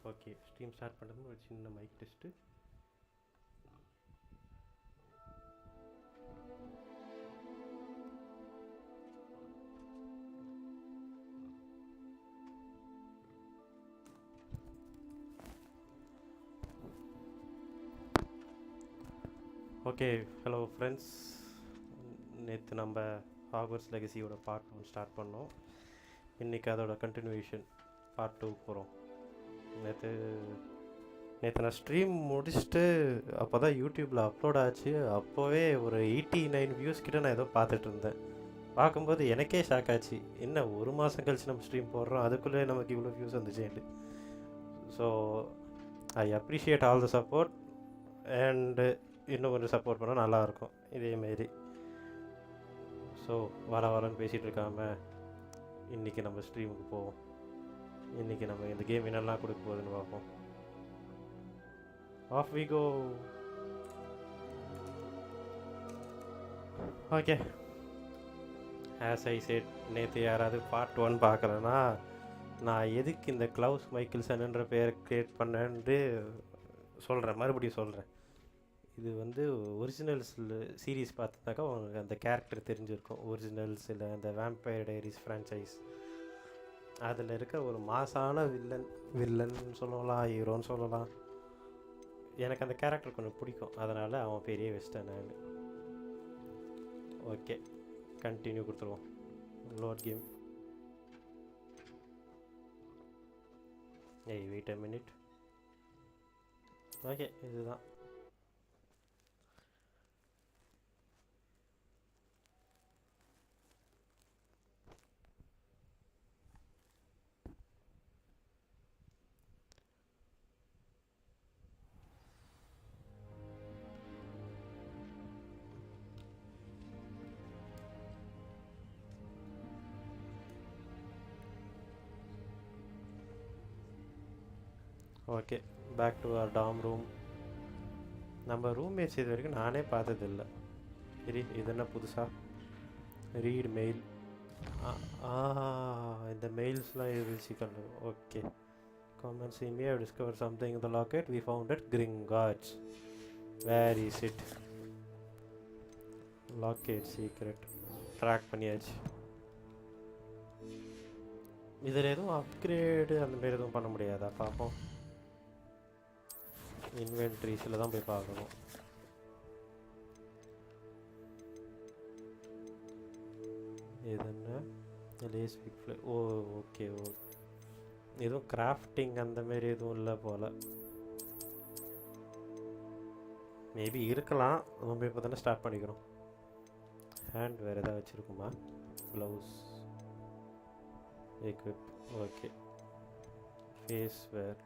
Okay, stream start பண்ணுறது ஒரு சின்ன mic test. Okay, hello friends. நேற்று நம்ம ஹாக்வர்ட்ஸ் லெகசியோட பார்ட் 1 ஸ்டார்ட் பண்ணோம். இன்றைக்கி அதோட கண்டினியூஷன் பார்ட் 2 போகிறோம். நேற்று நான் ஸ்ட்ரீம் முடிச்சுட்டு அப்போ தான் யூடியூப்பில் அப்லோட் ஆச்சு. அப்போவே ஒரு 89 வியூஸ் கிட்ட நான் ஏதோ பார்த்துட்டு இருந்தேன். பார்க்கும்போது எனக்கே ஷாக் ஆச்சு, என்ன ஒரு மாதம் கழிச்சு நம்ம ஸ்ட்ரீம் போடுறோம், அதுக்குள்ளே நமக்கு இவ்வளோ வியூஸ் வந்துச்சேன்ட்டு. So I appreciate all the support and இன்னும் கொஞ்சம் சப்போர்ட் பண்ணால் நல்லாயிருக்கும் இதேமாரி. ஸோ வரன்னு பேசிகிட்டு இருக்காமல் இன்றைக்கி நம்ம ஸ்ட்ரீமுக்கு போவோம். இன்றைக்கி நம்ம இந்த கேம் என்னெல்லாம் கொடுக்க போகுதுன்னு பார்ப்போம். Off we go. Okay, as I said, நேற்று யாராவது பார்ட் 1 பார்க்கலன்னா நான் எதுக்கு இந்த கிளவுஸ் மைக்கேல்சன்ன்ற பேரை க்ரியேட் பண்ணேன்ட்டு சொல்கிறேன், மறுபடியும் சொல்கிறேன். இது வந்து ஒரிஜினல்ஸ் சீரீஸ் பார்த்துனாக்கா உங்களுக்கு அந்த கேரக்டர் தெரிஞ்சிருக்கும். ஒரிஜினல்ஸ் இல்லை அந்த வேம்பயர் டைரிஸ் ஃப்ரான்ச்சைஸ், அதில் இருக்க ஒரு மாசான வில்லன் சொல்லலாம், ஹீரோன்னு சொல்லலாம். எனக்கு அந்த கேரக்டர் கொஞ்சம் பிடிக்கும், அதனால் அவன் பெரிய வச்சிட்டேன் நான். ஓகே, கண்டினியூ கொடுத்துருவோம். Load game. ஏய் வெயிட் a minute. ஓகே, இதுதான். Okay, back to our dorm room. நம்ம ரூம்மேட்ஸ் இது வரைக்கும் நானே பார்த்ததில்லை. சரி, இது என்ன புதுசாக? Read mail. இந்த மெயில்ஸ்லாம் வச்சுக்கணும். Okay, come and see me, I have discovered something in the locket we found at Gringotts. Where is it? Locket secret. Track பண்ணியாச்சு. இதில் எதுவும் அப்கிரேடு அந்த மாதிரி எதுவும் பண்ண முடியாதா? பார்ப்போம். இன்வென்ட்ரிஸில் தான் போய் பார்க்கணும். இது என்ன? Lacewing fly. Oh okay okay, எதுவும் கிராஃப்டிங் அந்த மாதிரி எதுவும் இல்லை போல். மேபி இருக்கலாம். நம்ம இப்போ தானே ஸ்டார்ட் பண்ணிக்கிறோம். ஹேண்ட் வேறு எதாவது வச்சுருக்குமா? Gloves, equip. Okay, face wear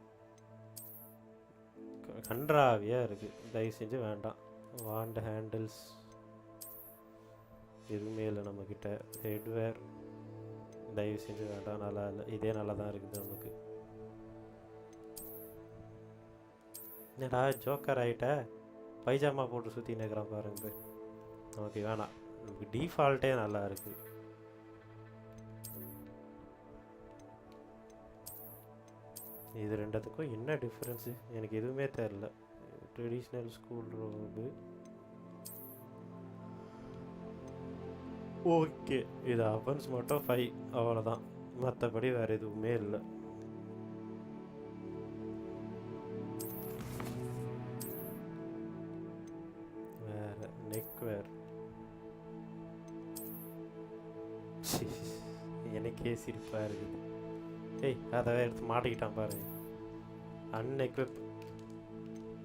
கன்றாவியாக இருக்குது, தயவு செஞ்சு வேண்டாம். வாண்ட் ஹேண்டில்ஸ் எதுவுமே இல்லை நம்மக்கிட்ட. ஹெட்வேர் தயவு செஞ்சு வேண்டாம், நல்லா இல்லை. இதே நல்லா தான் இருக்குது நமக்கு. என்னடா ஜோக்கர் ஆகிட்ட, பைஜாமா போட்டு சுற்றி நிற்கிறான் பாருங்க. ஓகே, வேணாம், நமக்கு டிஃபால்ட்டே நல்லா இருக்குது. இது ரெண்டுத்துக்கும் என்ன டிஃப்ரென்ஸு எனக்கு எதுவுமே தெரில. Traditional school ரோபு. ஓகே, இது அவன்ஸ் மட்டும் 5, அவ்வளோதான். மற்றபடி வேறு எதுவுமே இல்லை. வேறு நெக் வேர். எனக்கே சிரிப்பாக இருக்குது. ஏய், அதை எடுத்து மாட்டிக்கிட்டான் பாரு. அன்எக்விப்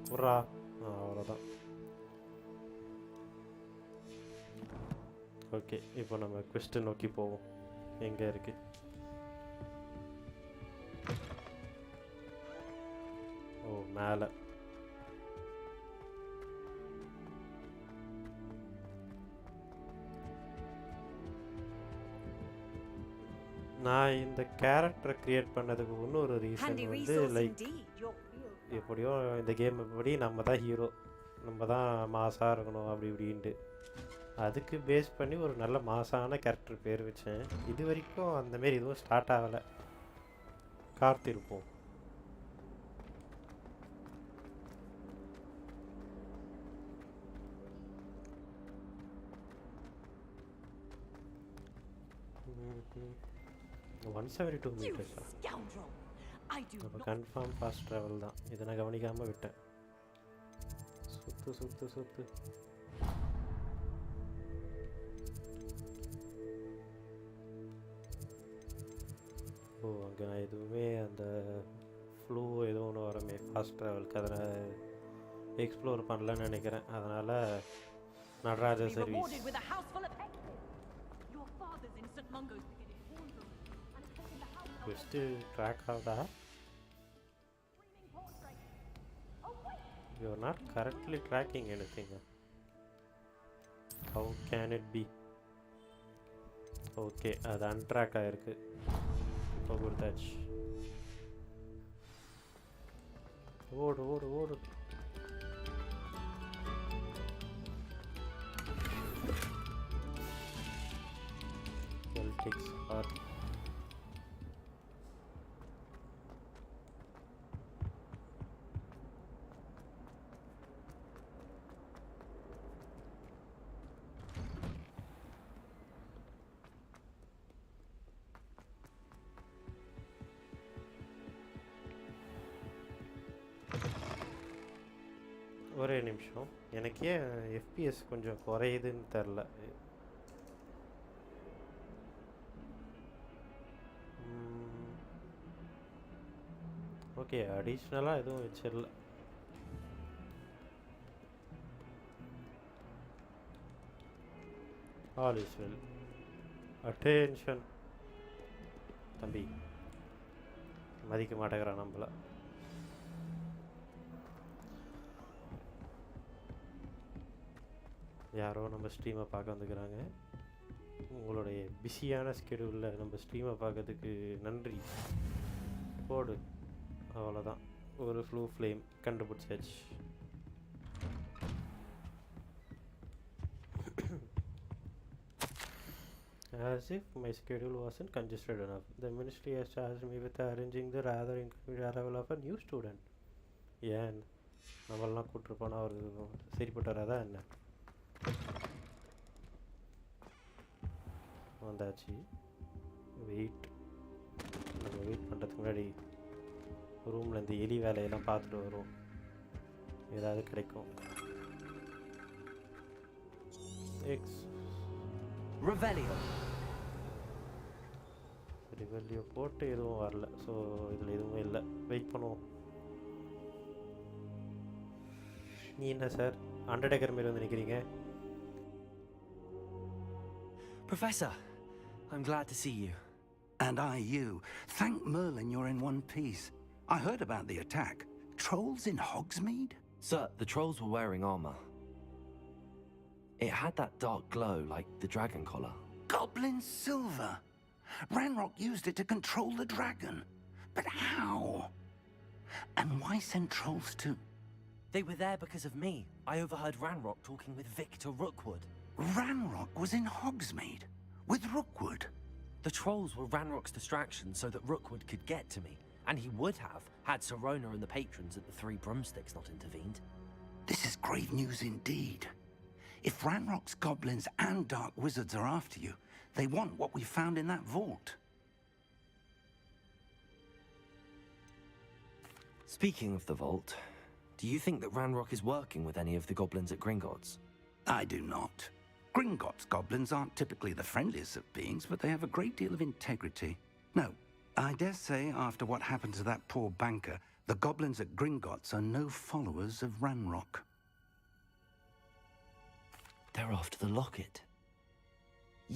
புறா. அவ்வளோதான். ஓகே, இப்போ நம்ம குவெஸ்ட் நோக்கி போவோம். எங்கே இருக்கு? ஓ, மேலே. நான் இந்த கேரக்டரை க்ரியேட் பண்ணதுக்கு இன்னொரு ரீசன் வந்து லைக், எப்படியோ இந்த கேம் எப்படி நம்ம தான் ஹீரோ, நம்ம தான் மாசாக இருக்கணும் அப்படி இப்படின்ட்டு அதுக்கு பேஸ் பண்ணி ஒரு நல்ல மாசான கேரக்டர் பேர் வச்சேன். இது வரைக்கும் அந்தமாரி எதுவும் ஸ்டார்ட் ஆகலை. காத்திருப்போம். 172 meters. Scoundrel! I do அப்போ not. கன்ஃபார்ம் ஃபாஸ்ட் ட்ராவல் தான். இதை நான் கவனிக்காமல் விட்டேன். சுத்து சுத்து சுத்து. ஓ அங்கே நான் எதுவுமே அந்த ஃப்ளூ ஏதோ ஒன்று வரமே ஃபாஸ்ட் ட்ராவலுக்கு அதை நான் எக்ஸ்ப்ளோர் பண்ணலன்னு நினைக்கிறேன். அதனால் Nataraja Be service rewarded with a house full of hexes. Your father's innocent mongos beginning horns on me, and it's taking the house. First track ஆகுதா? Screaming portrait. Oh wait! You are not correctly tracking anything. How can it be? Okay அது untrack ஆகிருக்கு. இப்போ கொடுத்தாச்சு. ஓடு ஓடு ஓடு. Celtics are ஒரே நிமிஷம். எனக்கு ஏன் எஃபிஎஸ் கொஞ்சம் குறையுதுன்னு தெரில. ஓகே அடிஷ்னலாக எதுவும் வச்சிடல. All is well. அட்டென்ஷன். தம்பி மதிக்க மாட்டேங்கிறான் நம்மள. யாரோ நம்ம ஸ்ட்ரீமை பார்க்க வந்துக்கிறாங்க. உங்களுடைய பிஸியான ஸ்கெடியூலில் நம்ம ஸ்ட்ரீமை பார்க்கறதுக்கு நன்றி. போடு. அவ்வளோதான். ஒரு ஃப்ளூ ஃப்ளேம் கண்டுபிடிச்சாச்சு. As if my schedule wasn't congested enough, the ministry has charged me with arranging the rather inconvenient arrival of a new student. ஏன் நம்மளாம் கூப்பிட்டுருப்போனா அவர் சரிப்பட்டு வராதா என்ன? வந்தாச்சு. வெயிட். நம்ம வெயிட் பண்ணுறதுக்கு முன்னாடி ரூமில் இந்த எலி வேலையெல்லாம் பார்த்துட்டு வரும். ஏதாவது கிடைக்கும். X Revelio. ரிவெல்லியோ போட்டு எதுவும் வரல. ஸோ இதில் எதுவுமே இல்லை. வெயிட் பண்ணுவோம். நீ என்ன சார் அண்டர்டேக்கர் மாரி வந்து நிற்கிறீங்க? Professor, I'm glad to see you. And I you. Thank Merlin you're in one piece. I heard about the attack. Trolls in Hogsmeade? Sir, the trolls were wearing armor. It had that dark glow like the dragon collar. Goblin silver! Ranrock used it to control the dragon. But how? And why send trolls to... They were there because of me. I overheard Ranrock talking with Victor Rookwood. Ranrock was in Hogsmeade? With Rookwood? The trolls were Ranrock's distraction so that Rookwood could get to me. And he would have, had Sirona and the patrons at the Three Broomsticks not intervened. This is grave news indeed. If Ranrock's goblins and dark wizards are after you, they want what we found in that vault. Speaking of the vault, do you think that Ranrock is working with any of the goblins at Gringotts? I do not. Gringotts goblins aren't typically the friendliest of beings, but they have a great deal of integrity. No, I dare say after what happened to that poor banker, the goblins at Gringotts are no followers of Ranrock. They're after the locket.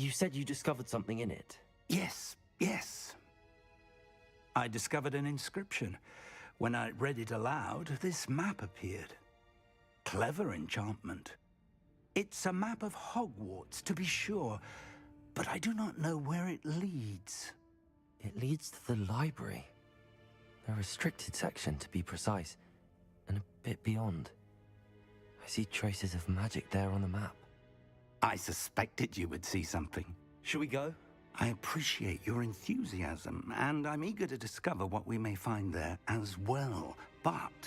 You said you discovered something in it. Yes, yes. I discovered an inscription. When I read it aloud, this map appeared. Clever enchantment. It's a map of Hogwarts, to be sure, but I do not know where it leads. It leads to the library. A restricted section, to be precise, and a bit beyond. I see traces of magic there on the map. I suspected you would see something. Shall we go? I appreciate your enthusiasm, and I'm eager to discover what we may find there as well. But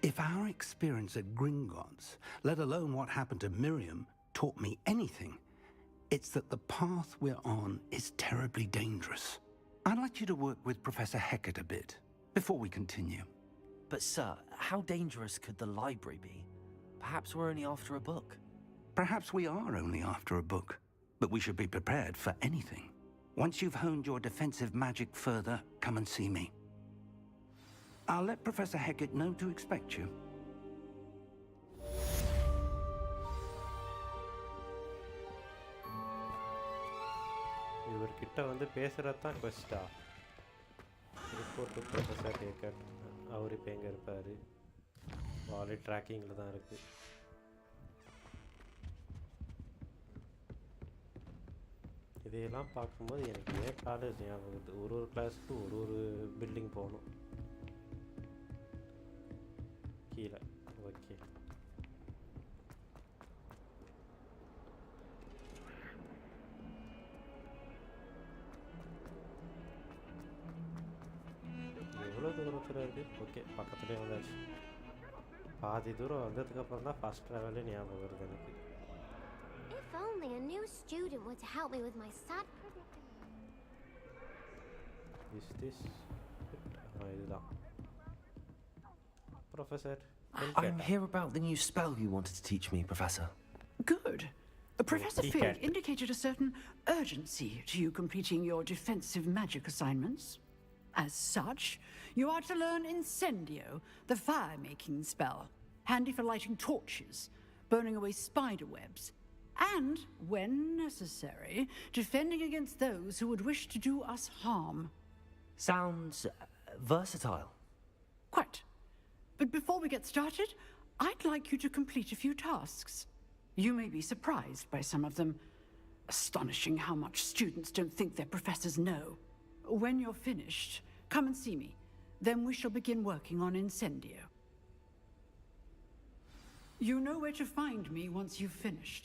if our experience at Gringotts, let alone what happened to Miriam, taught me anything, It's that the path we're on is terribly dangerous. I'd like you to work with Professor Hecat a bit before we continue. But, sir, how dangerous could the library be? Perhaps we're only after a book. Perhaps we are only after a book, but we should be prepared for anything. Once you've honed your defensive magic further, come and see me. I'll let Professor Hecat know to expect you. இவர்கிட்ட வந்து பேசுகிறது தான் கொஸ்டா. Report to professor Hecat. அவர் இப்போ எங்கே இருப்பார்? Already ட்ராக்கிங்கில் தான் இருக்குது. இதையெல்லாம் பார்க்கும்போது எனக்கு ஏன் காலேஜ் ஞாபகம் வருது. ஒரு கிளாஸுக்கு ஒரு பில்டிங் போகணும். கீழே ஓகே. எவ்வளோ தூரத்தில் இருக்குது? ஓகே, பக்கத்துலேயே வந்தாச்சு. பாதி தூரம் வந்ததுக்கப்புறம் தான் ஃபஸ்ட் ட்ராவலே ஞாபகம் வருது எனக்கு. If only a new student were to help me with my sad is this இதுதான் professor. I'm here about the new spell you wanted to teach me, Professor. Good. Professor Fig indicated a certain urgency to you completing your defensive magic assignments. As such, you are to learn Incendio, the fire-making spell, handy for lighting torches, burning away spider webs, and, when necessary, defending against those who would wish to do us harm. Sounds versatile. Quite. But before we get started, I'd like you to complete a few tasks. You may be surprised by some of them. Astonishing how much students don't think their professors know. When you're finished, come and see me. Then we shall begin working on Incendio. You know where to find me once you've finished.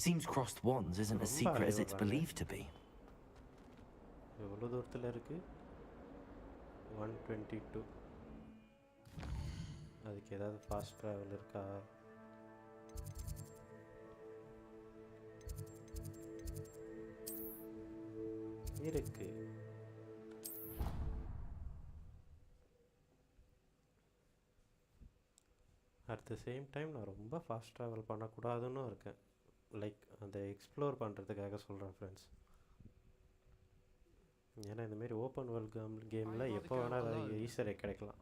Seems crossed wands isn't as secret as it's believed to be. எவ்வளோ தூரத்தில் இருக்குது? 122. அதுக்கு ஏதாவது fast travel இருக்கா? இருக்கு. At the same time நான் ரொம்ப fast travel பண்ணக்கூடாதுன்னு இருக்கேன். லைக் அந்த எக்ஸ்ப்ளோர் பண்ணுறதுக்காக சொல்கிறேன் ஃப்ரெண்ட்ஸ். ஏன்னா இந்தமாரி ஓப்பன் வேர்ல்ட் கேமில் எப்போ வேணால் அது ஈஸியாக கிடைக்கலாம்.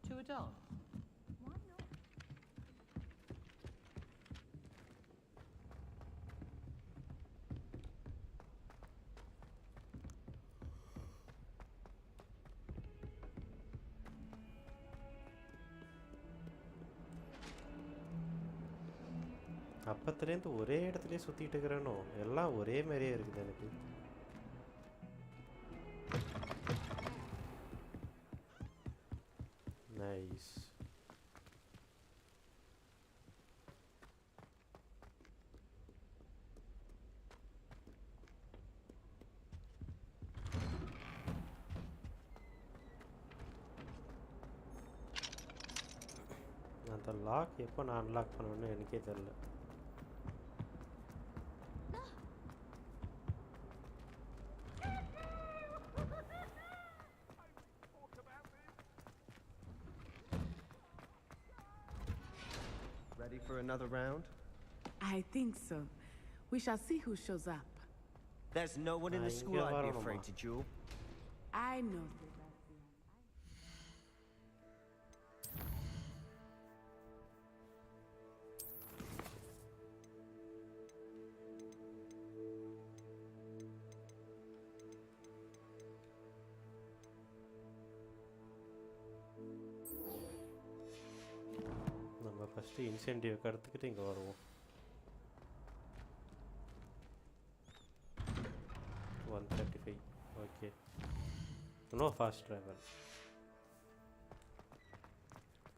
அப்பத்துலேருந்து ஒரே இடத்துலையே சுற்றிட்டு இருக்கிறேனோ, எல்லாம் ஒரே மாதிரியே இருக்குது எனக்கு. நைஸ். அந்த லாக் எப்போ நான் அன்லாக் பண்ணணும்னு எனக்கே தெரில. Ready for another round? I think so. We shall see who shows up. There's no one in the school I'd be afraid to duel. I know, Sebastian. நம்ம ஃபஸ்ட்டு இன்சென்டிவ் எடுத்துக்கிட்டு இங்கே வருவோம். 135. Okay, no fast travel.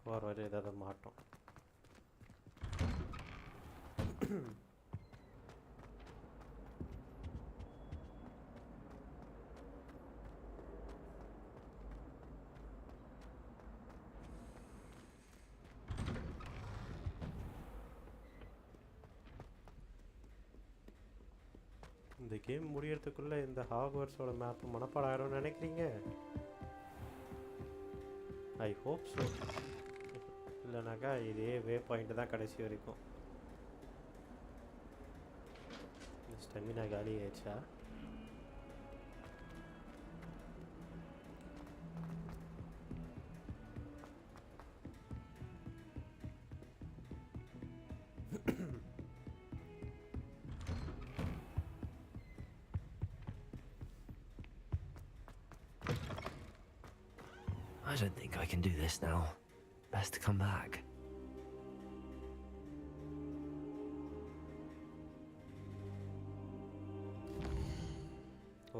போகிற வரை ஏதாவது மாட்டோம். இந்த game முடியறதுக்குள்ள இந்த ஹாக்வர்ட்ஸோட மேப் மனப்பாடம் ஆயிடும்னு நினைக்கிறீங்க? I hope so. இல்லைனாக்கா இதே வே பாயிண்ட் தான் கடைசி வரைக்கும். ஸ்டெமினா காலி ஆயிடுச்சா? I don't think I can do this now. Best to come back.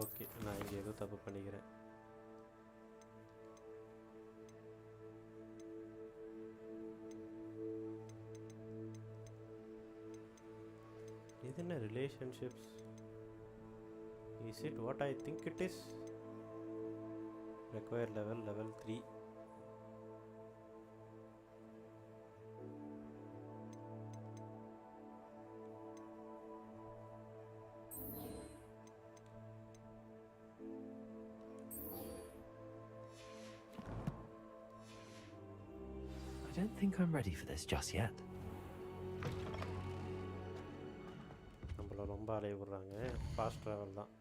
Okay, நான் இங்கே ஏதோ தப்பு பண்ணிக்கிறேன். இது என்ன relationships? Is it what I think it is? require level 3. I don't think I'm ready for this just yet. நம்மள ரொம்ப அலைய விடுறாங்க. ஃபாஸ்ட் ட்ராவல் தான்.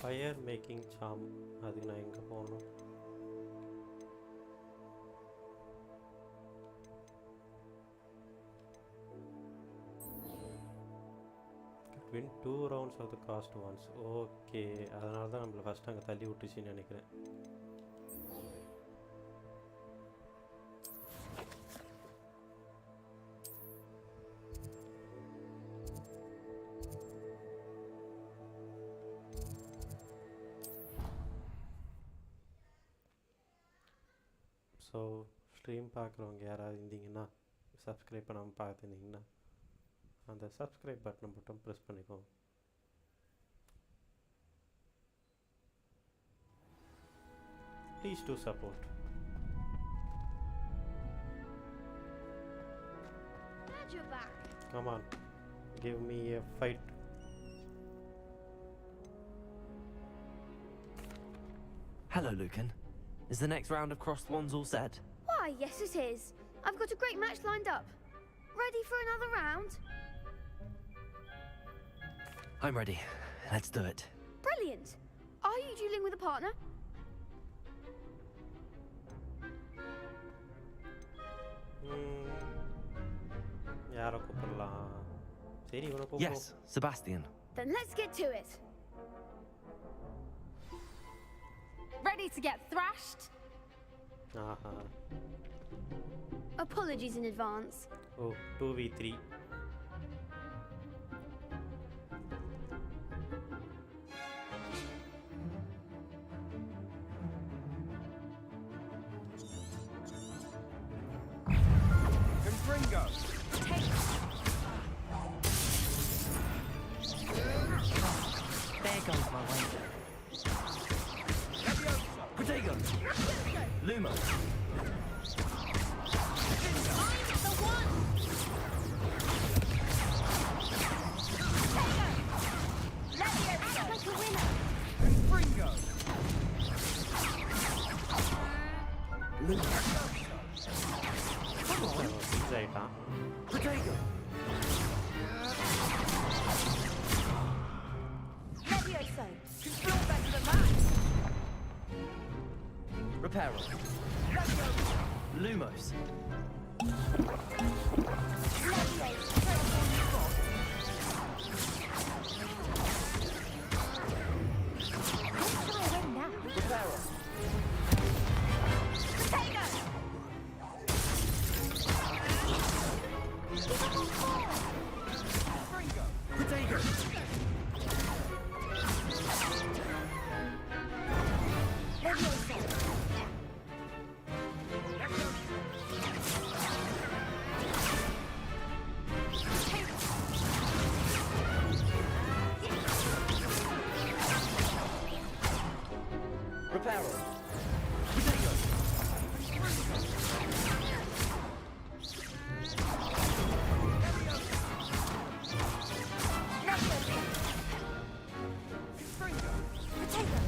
ஃபயர் மேக்கிங் சாம், அதுக்கு நான் எங்கே போகணும்? win 2 rounds of the cost once. Okay, அதனால தான் நம்மளை ஃபஸ்ட் அங்கே தள்ளி விட்டுச்சுன்னு நினைக்கிறேன். ஸோ ஸ்ட்ரீம் பார்க்குறவங்க யாராவது இருந்தீங்கன்னா, சப்ஸ்கிரைப் பண்ணாமல் பார்த்துருந்தீங்கன்னா அந்த சப்ஸ்கிரைப் பட்டனை மட்டும் ப்ரெஸ் பண்ணிக்கோங்க. Please to support. Glad you're back. Come on, give me a fight. Hello, Lucan. Is the next round of crossed wands all set? Why, yes it is. I've got a great match lined up. Ready for another round? I'm ready. Let's do it. Brilliant. Are you dueling with a partner? யாரை கூப்பிடலாம்? சரி, இவனை கூப்பிடுவோம். Yes, Sebastian. Then let's get to it. Ready to get thrashed? Aha. Apologies in advance. O, 2v3. Confringo. There goes my way. Protego. Lumo. Confringo. Lumo. Easy ஆயிட்டான். Protego. Levioso. Control back to the max. Reparo. Lumos. Reparo. Protego. Reparo.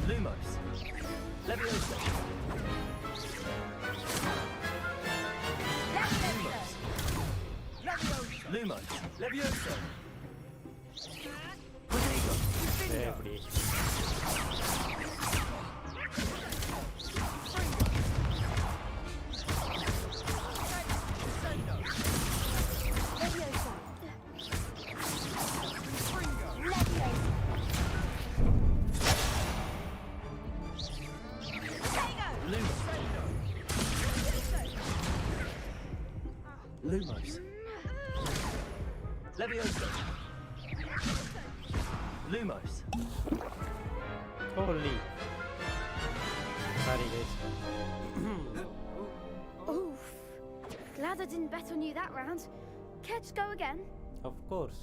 Lumos. Levioso. Lumos. Levioso. எப்படி Lumos. Levioso. Lumos. holy sorry guys Oof. Glad I didn't bet on you that round. Care to go again? of course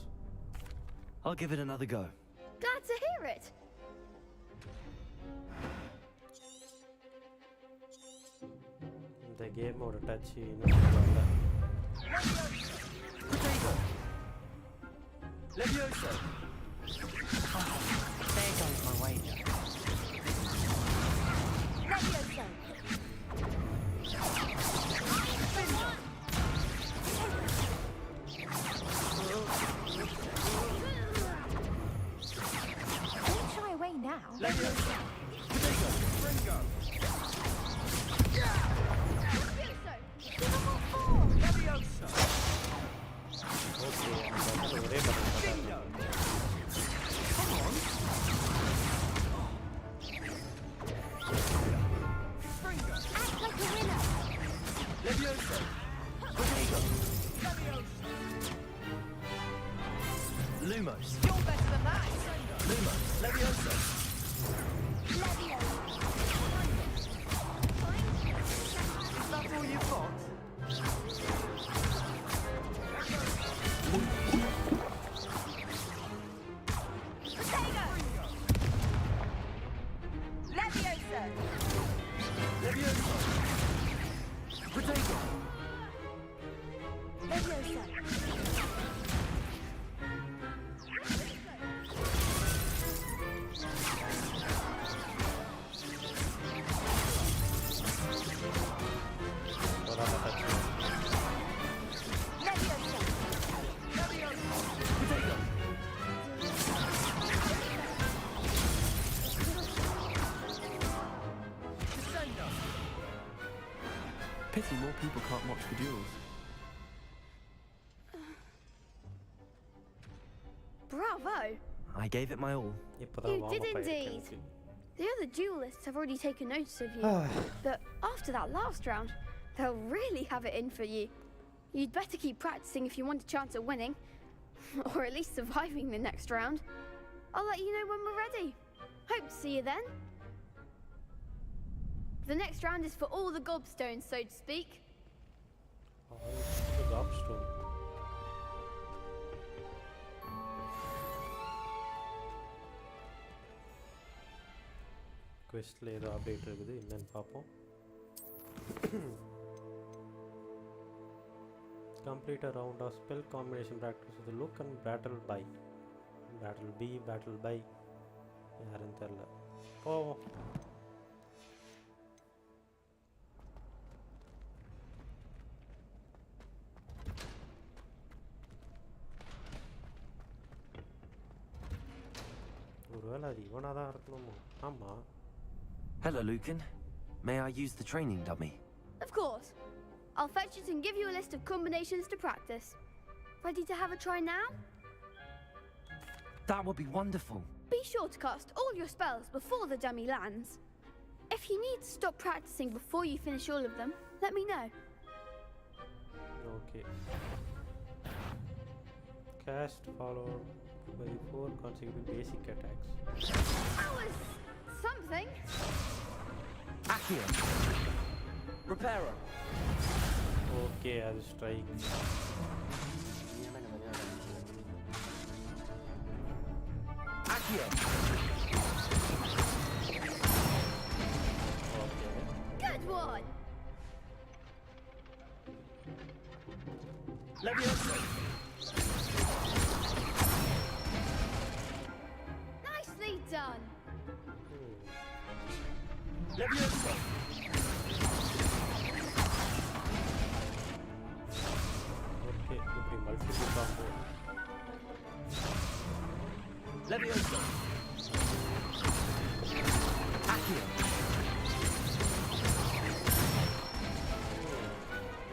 I'll give it another go. Glad to hear it. இந்த கேமோட touch இன்னும் வரல Levioso. There goes my wager. Levioso. Don't shy away now. Levioso. Ringo. Levioso. Okay அந்த ஒரே button Act like a winner. Levioso. Bodega. Lumos. You're better than that. Lumos. Levioso. Levio. Is that all you've got? Levioso. Levioso. Bodega. Levioso. வராத touch Bodega. Pity more people can't watch the duels. Bravo. I gave it my all. இப்போதான் You warm did அப் ஆயிருக்கு indeed. எனக்கு The other duelists have already taken notice of you. But after that last round, they'll really have it in for you. You'd better keep practicing if you want a chance at winning. Or at least surviving the next round. I'll let you know when we're ready. Hope to see you then. The next round is for all the gobstones, so to speak. the gobstone questல ஏதோ update இருக்குது என்னன்னு பாப்போம் complete a round of spell combination practice with look and battle by யாருன்னு தெரியல போவோம் ஒருவேளை அது இவனாக தான் இருக்கணுமோ ஆமாம் Hello, Lucan. May I use the training dummy? Of course. I'll fetch it and give you a list of combinations to practice. Ready to have a try now? That would be wonderful. Be sure to cast all your spells before the dummy lands. If you need to stop practicing before you finish all of them, let me know. Okay. Cast followed by 4 consecutive basic attacks. That was something. Accio. Reparo. Okay, I'll strike. Accio. Nicely done. Okay இப்படி multiple combo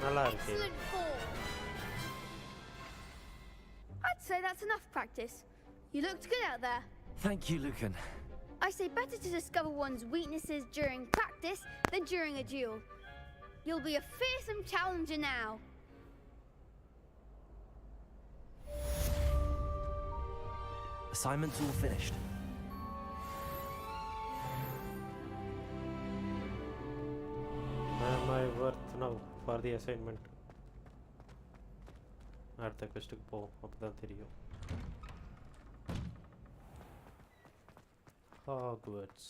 நல்லா இருக்கு. Excellent form. I'd say that's enough practice. You looked good out there. Thank you, Lucan. I say better to discover one's weaknesses during practice than during a duel. You'll be a fearsome challenger now. Assignment's all finished. Am I worth now for the assignment? அடுத்த questக்கு போவோம் அப்பதான் தெரியும். Hogwarts.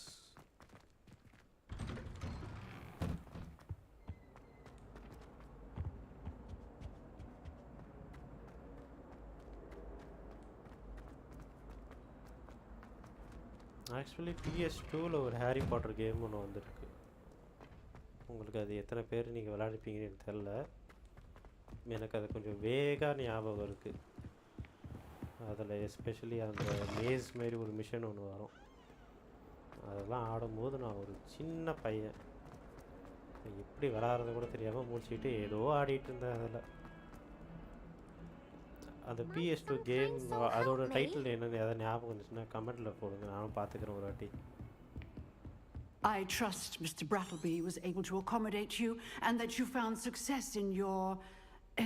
Actually PS2ல ஒரு Harry Potter game ஒன்று வந்திருக்கு. உங்களுக்கு அது எத்தனை பேர் நீங்கள் விளையாடிப்பீங்கன்னு எனக்கு தெரில. எனக்கு அது கொஞ்சம் வேகாக ஞாபகம் இருக்குது. அதில் எஸ்பெஷலி அந்த மேஸ் மாரி ஒரு மிஷன் ஒன்று வரும். அதெல்லாம் ஆடும்போது நான் ஒரு சின்ன பையன் எப்படி விளாட்றது கூட தெரியாமல் மூச்சுக்கிட்டு ஏதோ ஆடிட்டு இருந்தேன். அதில் அந்த PS2 கேம் அதோட டைட்டில் என்னன்னு எதாவது ஞாபகம் இருந்துச்சுன்னா கமெண்ட்டில் போடுங்க, நானும் பார்த்துக்கிறேன் ஒரு வாட்டி. I trust Mr. Brattleby was able to accommodate you and that you found success in your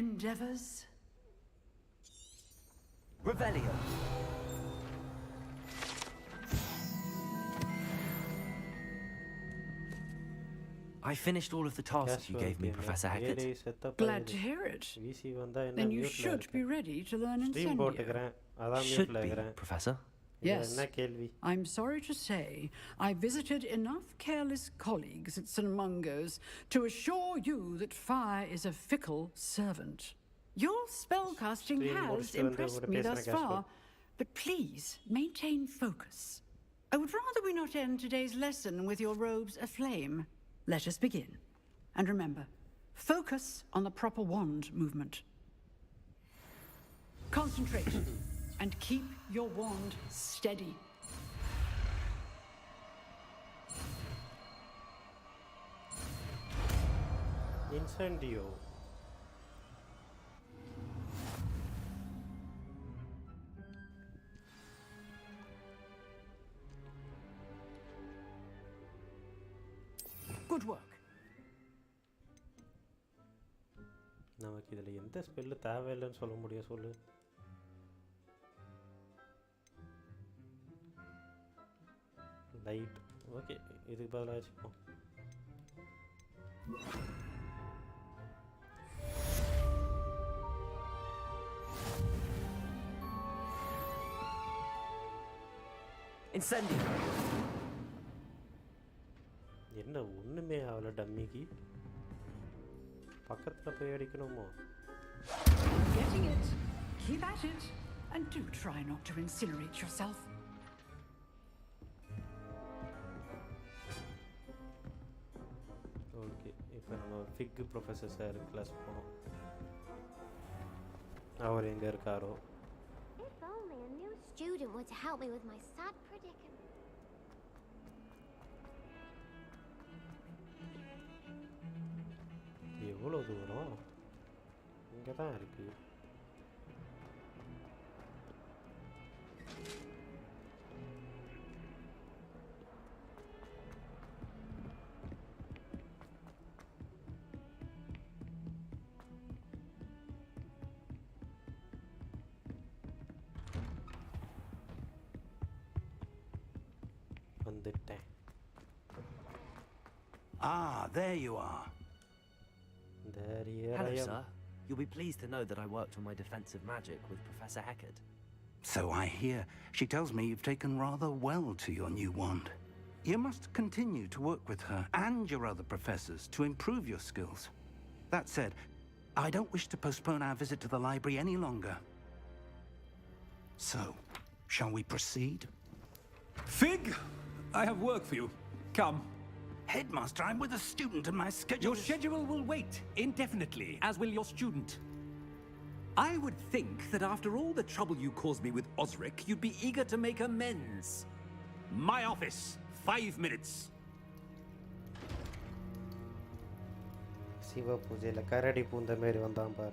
endeavors. Revelio. I finished all of the tasks you gave me, Professor Hackett. Glad to hear it. Then you should be ready to learn Incendio. Should be, Professor. Yes. I'm sorry to say I visited enough careless colleagues at St. Mungo's to assure you that fire is a fickle servant. Your spellcasting has impressed me thus far, but please maintain focus. I would rather we not end today's lesson with your robes aflame. Let us begin. And remember, focus on the proper wand movement. Concentrate and keep your wand steady. Incendio. Good work. நமக்கு இதில் எந்த spell தேவையில்லைன்னு சொல்ல முடியும் சொல்லு. Light okay, இதுக்கு பதிலாக வச்சுப்போம். Incendio. என்ன ஒன்றுமே ஆகலை டம்மிக்கு. பக்கத்தில் போய் அடிக்கணுமோ? Getting it. Keep at it. And do try not to incinerate yourself. Okay, இப்போ நம்ம ஃபிக் ப்ரொஃபஸர் சார் கிளாஸ் போனோம். அவர் எங்கே இருக்காரோ? If only a new student were to help me with my sad predicament. எவ்வளோ தூரம்? இங்கே தான் இருக்கு. வந்துட்டேன். Ah, there you are. Hello, sir. You'll be pleased to know that I worked on my defensive magic with Professor Hackett. So I hear. She tells me you've taken rather well to your new wand. You must continue to work with her and your other professors to improve your skills. That said, I don't wish to postpone our visit to the library any longer. So, shall we proceed? Fig, I have work for you. Come. Headmaster, I'm with a student and my schedule Your schedule will wait indefinitely, as will your student. I would think that after all the trouble you caused me with Osric, you'd be eager to make amends. My office, 5 minutes.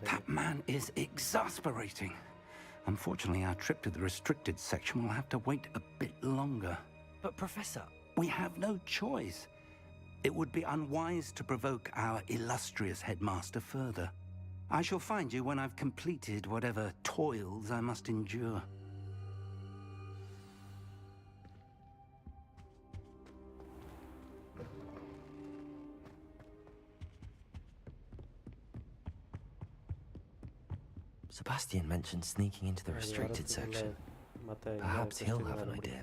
That man is exasperating. Unfortunately, our trip to the restricted section will have to wait a bit longer. But Professor... We have no choice. It would be unwise to provoke our illustrious headmaster further. I shall find you when I've completed whatever toils I must endure. Sebastian mentioned sneaking into the restricted section. Perhaps he'll have an idea.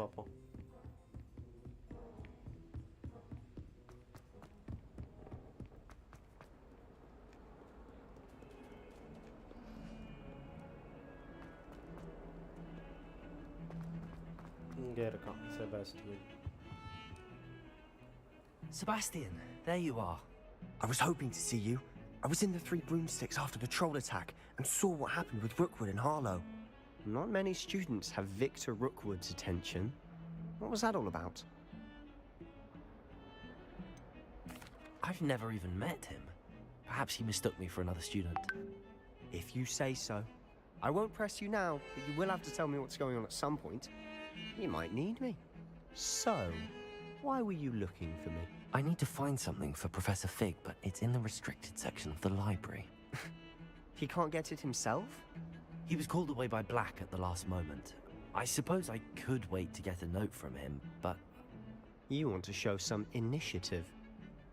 Sebastian, there you are. I was hoping to see you. I was in the Three Broomsticks after the troll attack and saw what happened with Rookwood and Harlow. Not many students have Victor Rookwood's attention. What was that all about? I've never even met him. Perhaps he mistook me for another student. If you say so. I won't press you now, but you will have to tell me what's going on at some point. You might need me. So, why were you looking for me? I need to find something for Professor Fig, but it's in the restricted section of the library. He can't get it himself? He was called away by Black at the last moment. I suppose I could wait to get a note from him, but... You want to show some initiative.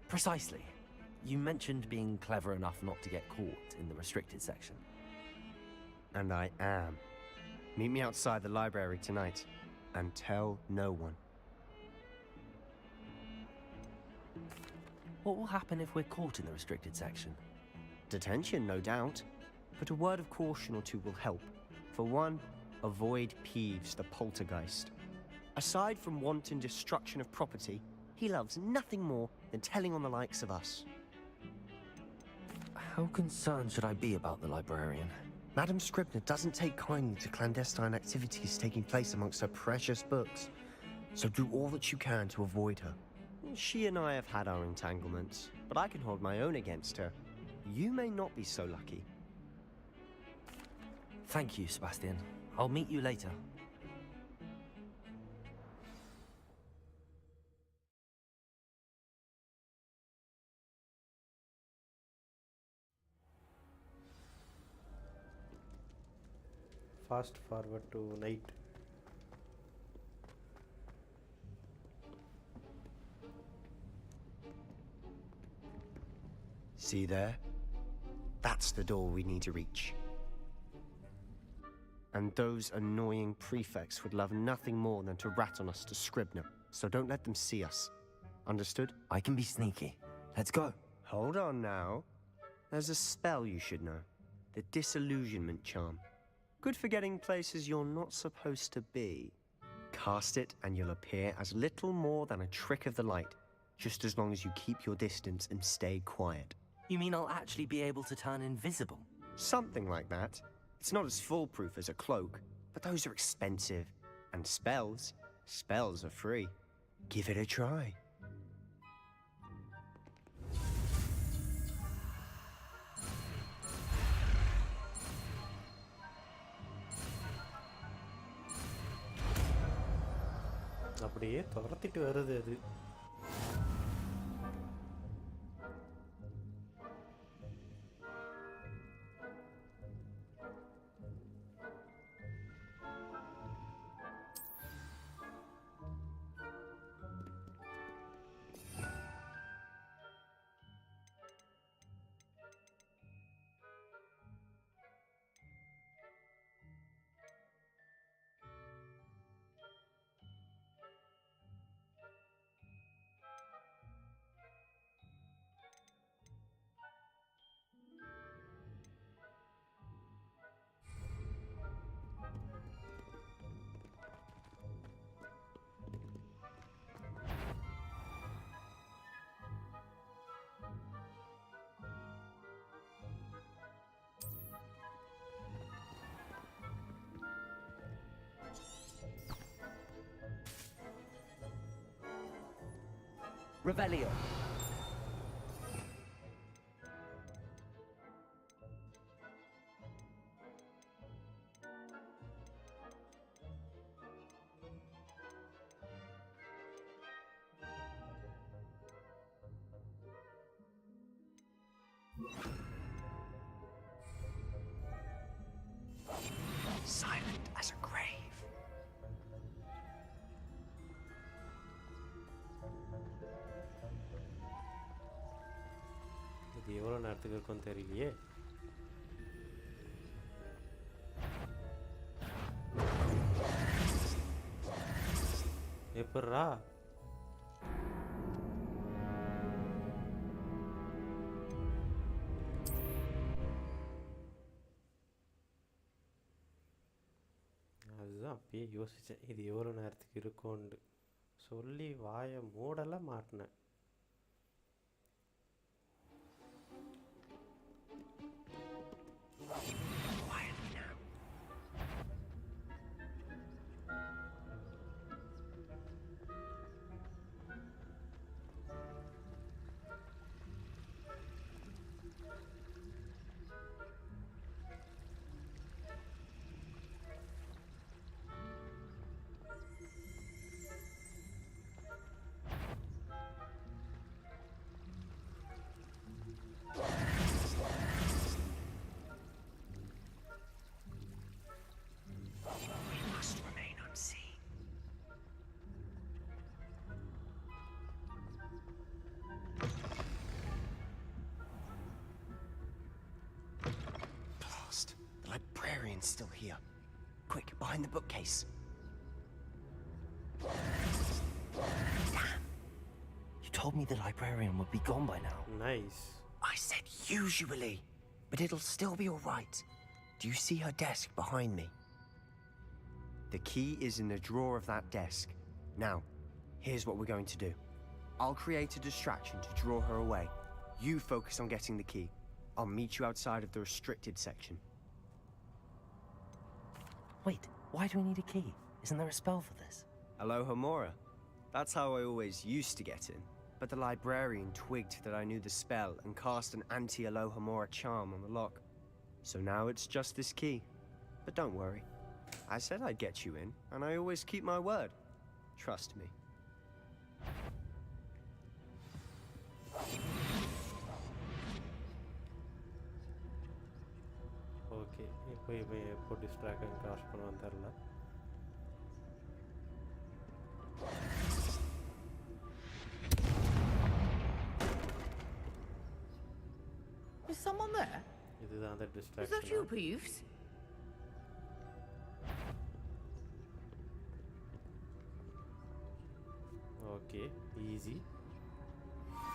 Precisely. You mentioned being clever enough not to get caught in the restricted section. And I am. Meet me outside the library tonight, and tell no one. What will happen if we're caught in the restricted section? Detention, no doubt. But a word of caution or two will help. For one, avoid Peeves, the poltergeist. Aside from wanton destruction of property, he loves nothing more than telling on the likes of us. How concerned should I be about the librarian? Madam Scribner doesn't take kindly to clandestine activities taking place amongst her precious books. So do all that you can to avoid her. She and I have had our entanglements, but I can hold my own against her. You may not be so lucky. Thank you, Sebastian. I'll meet you later. Fast forward to night. See there? That's the door we need to reach. And those annoying prefects would love nothing more than to rat on us to Scribner, so don't let them see us. Understood? I can be sneaky. Let's go. Hold on now. There's a spell you should know. The Disillusionment Charm. Good for getting places you're not supposed to be. Cast it and you'll appear as little more than a trick of the light, just as long as you keep your distance and stay quiet. You mean I'll actually be able to turn invisible? Something like that. It's not as foolproof as a cloak, but those are expensive. And spells are free. Give it a try. அப்படியே துரத்திட்டு வருது அது. Revelio. Silent as a grave. இது எவ்வளோ நேரத்துக்கு இருக்கும்னு தெரியலையே. எப்பட்றா? அதுதான் அப்பயே யோசித்தேன் இது எவ்வளோ நேரத்துக்கு இருக்கும்னு. சொல்லி வாயை மூடலை மாட்டினேன். Quietly now. We must remain unseen. Blast! The librarian's still here. Quick, behind the bookcase. Damn! You told me the librarian would be gone by now. Nice. I said usually, but it'll still be all right. Do you see her desk behind me? The key is in the drawer of that desk. Now, here's what we're going to do. I'll create a distraction to draw her away. You focus on getting the key. I'll meet you outside of the restricted section. Wait, why do we need a key? Isn't there a spell for this? Aloha Mora. That's how I always used to get in. But the librarian twigged that I knew the spell and cast an anti-Aloha Mora charm on the lock. So now it's just this key. But don't worry. I said I'd get you in, and I always keep my word. Trust me. Okay இப்போ இவன் எப்போ distraction cross பண்ணுவான்னு தெரில. Is someone there? இதுதான் அந்த Is that you, distraction. Peeves? Okay easy.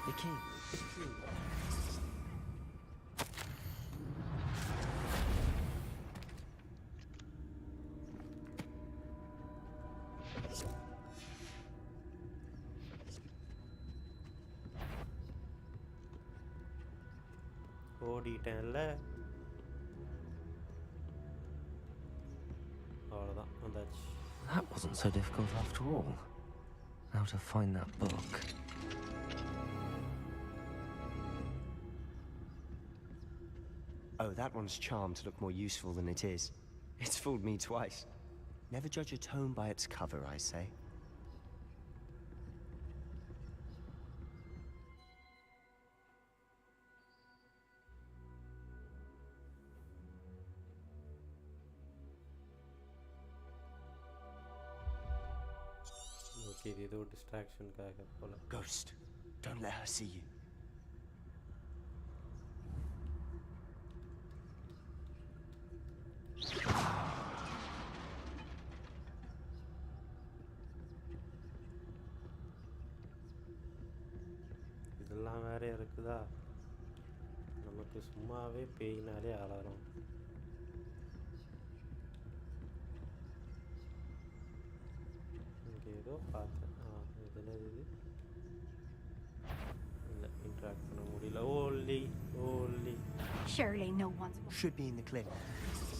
The key. ஓடிட்டேன்ல. அவ்வளோதான் வந்தாச்சு. That wasn't so difficult after all. Now to find that book. Oh, that one's charmed to look more useful than it is. It's fooled me twice. Never judge a tome by its cover, I say. Okay இது ஏதோ டிஸ்ட்ராக்ஷனுக்காக போல. Ghost, don't let her see you. இதெல்லாம் வேற இருக்குதா? நமக்கு சும்மாவே பேயினாலே அலறும். இங்கே ஏதோ பார்த்தேன். இது என்னது இது? இல்லை இன்ட்ராக்ட் பண்ண முடியல. ஓலி. Surely no one's Should be in the clip.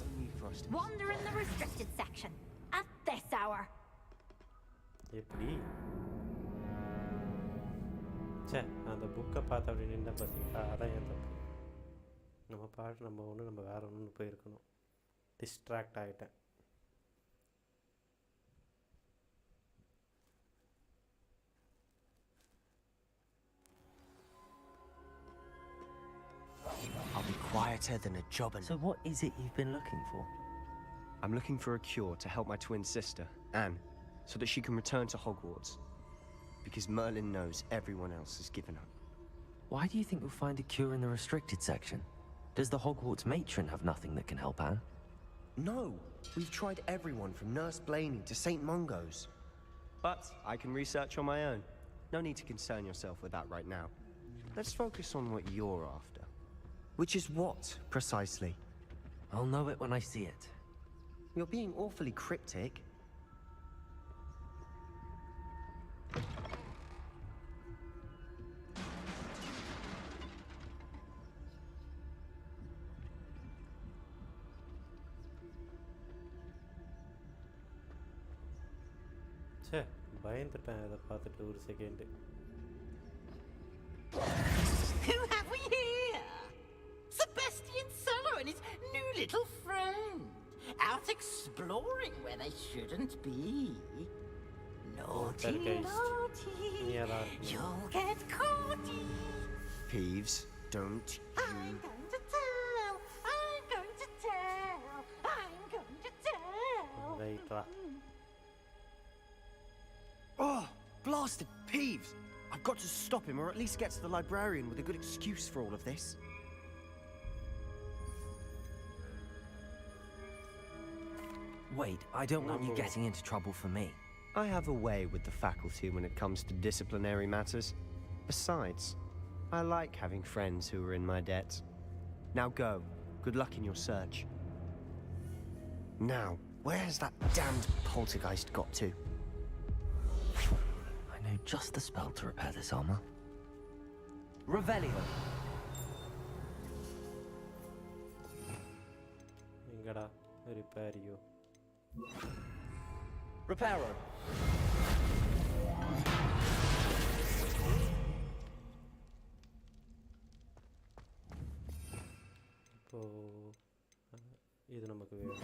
Only for us to... wander in the restricted section at this hour. எப்படி? சே அந்த புக்கை பார்த்து அப்படி நின்று பார்த்தீங்களா, அதான் என் தப்பு. நம்ம பாட்டு நம்ம வேறு ஒன்று போயிருக்கணும். டிஸ்ட்ராக்ட் ஆகிட்டேன். I'll be quieter than a jobber. So what is it you've been looking for? I'm looking for a cure to help my twin sister, Anne, so that she can return to Hogwarts. Because Merlin knows everyone else has given up. Why do you think you'll find a cure in the restricted section? Does the Hogwarts matron have nothing that can help Anne? No! We've tried everyone from Nurse Blaney to St. Mungo's. But I can research on my own. No need to concern yourself with that right now. Let's focus on what you're after. Which is what, precisely? I'll know it when I see it. You're being awfully cryptic. சே பயந்துட்டேன் அதை பார்த்துட்டு ஒரு second. Who have we here? Sebastian Suller and his new little friend. Out exploring where they shouldn't be. Naughty, naughty. You'll get caughty. Peeves, don't you... I'm going to tell. I'm going to tell. I'm going to tell. ரைட்டா. Oh, blasted Peeves! I've got to stop him, or at least get to the librarian with a good excuse for all of this. Wait, I don't want you getting into trouble for me. I have a way with the faculty when it comes to disciplinary matters. Besides, I like having friends who are in my debt. Now go. Good luck in your search. Now, where has that damned poltergeist got to? I know just the spell to repair this armor. Revelio. எங்கடா ரிப்பேரியோ? Reparo. இப்போ இது நமக்கு வேணும்.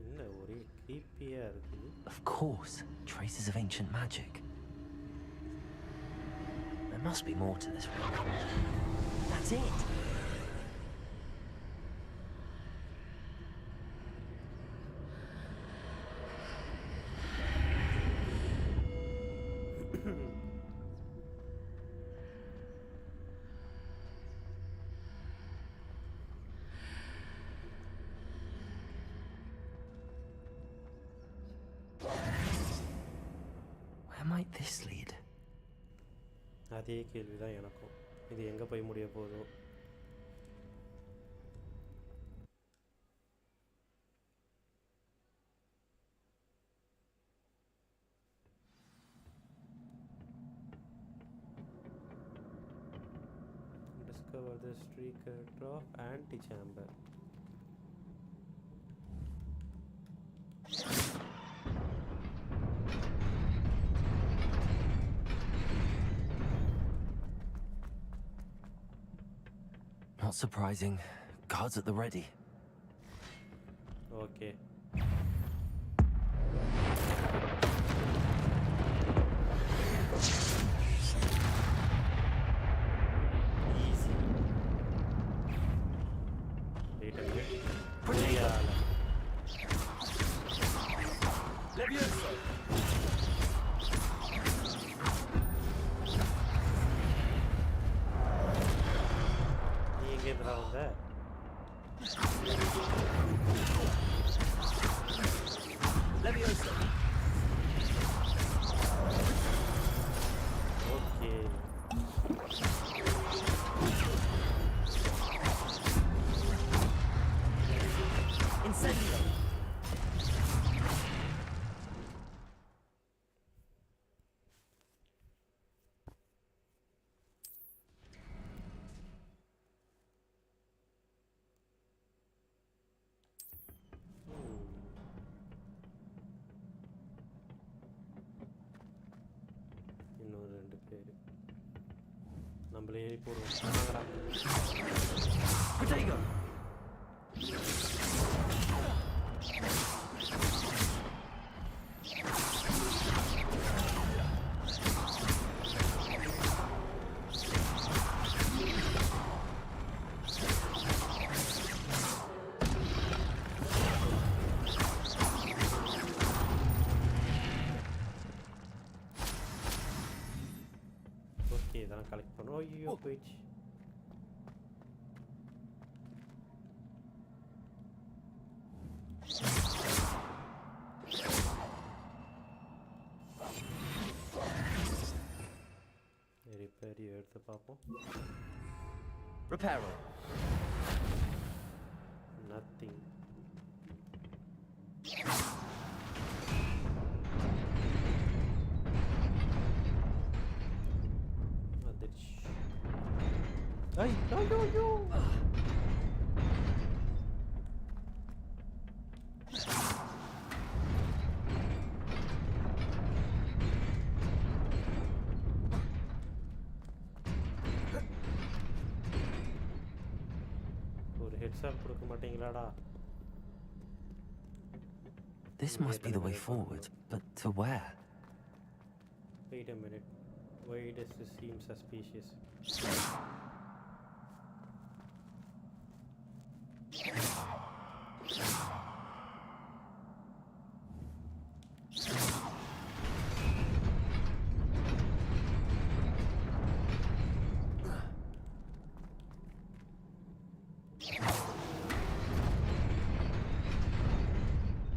என்ன ஒரே creepy-ஆ இருக்குது. Of course, traces of ancient magic. There must be more to this room. That's it. Where might this lead? அதே கேள்வி தான் எனக்கும். இது எங்கே போய் முடிய போதோ. Discover the secret of antechamber. Not surprising. Guards at the ready. Okay. Easy. Wait a minute. Levioso. நீ எங்க இருந்து வந்த? நம்மளே போடுவோம். Potato. ஓகே இதெல்லாம் கலெக்ட் பண்ணுவோம். ஐயோ போயிடுச்சு. ரிப்பேர் எடுத்து பார்ப்போம். Repair. Nothing. Ay, no. ஒரு ஹெட்ஸ் அப் கொடுக்க மாட்டீங்களாடா? This must be the way forward, but to where? Wait a minute. Why does this seem suspicious?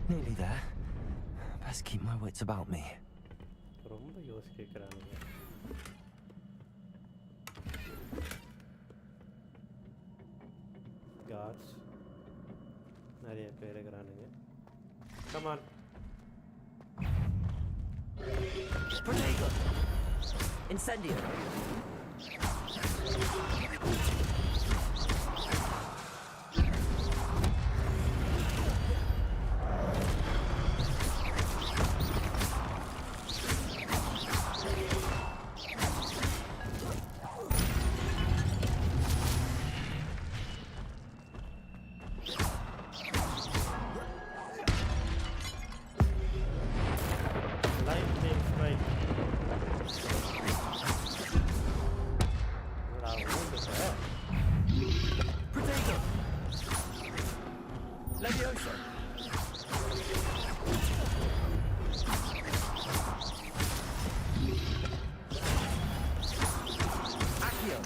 Nearly there. Best keep my wits about me. ரொம்ப யோசிக்கிறானுங்க. Guards நிறைய பேர் இருக்கிறானுங்க. Come on. Potato. Incendio. Lightning strike. Potato. Leviosa. Accio.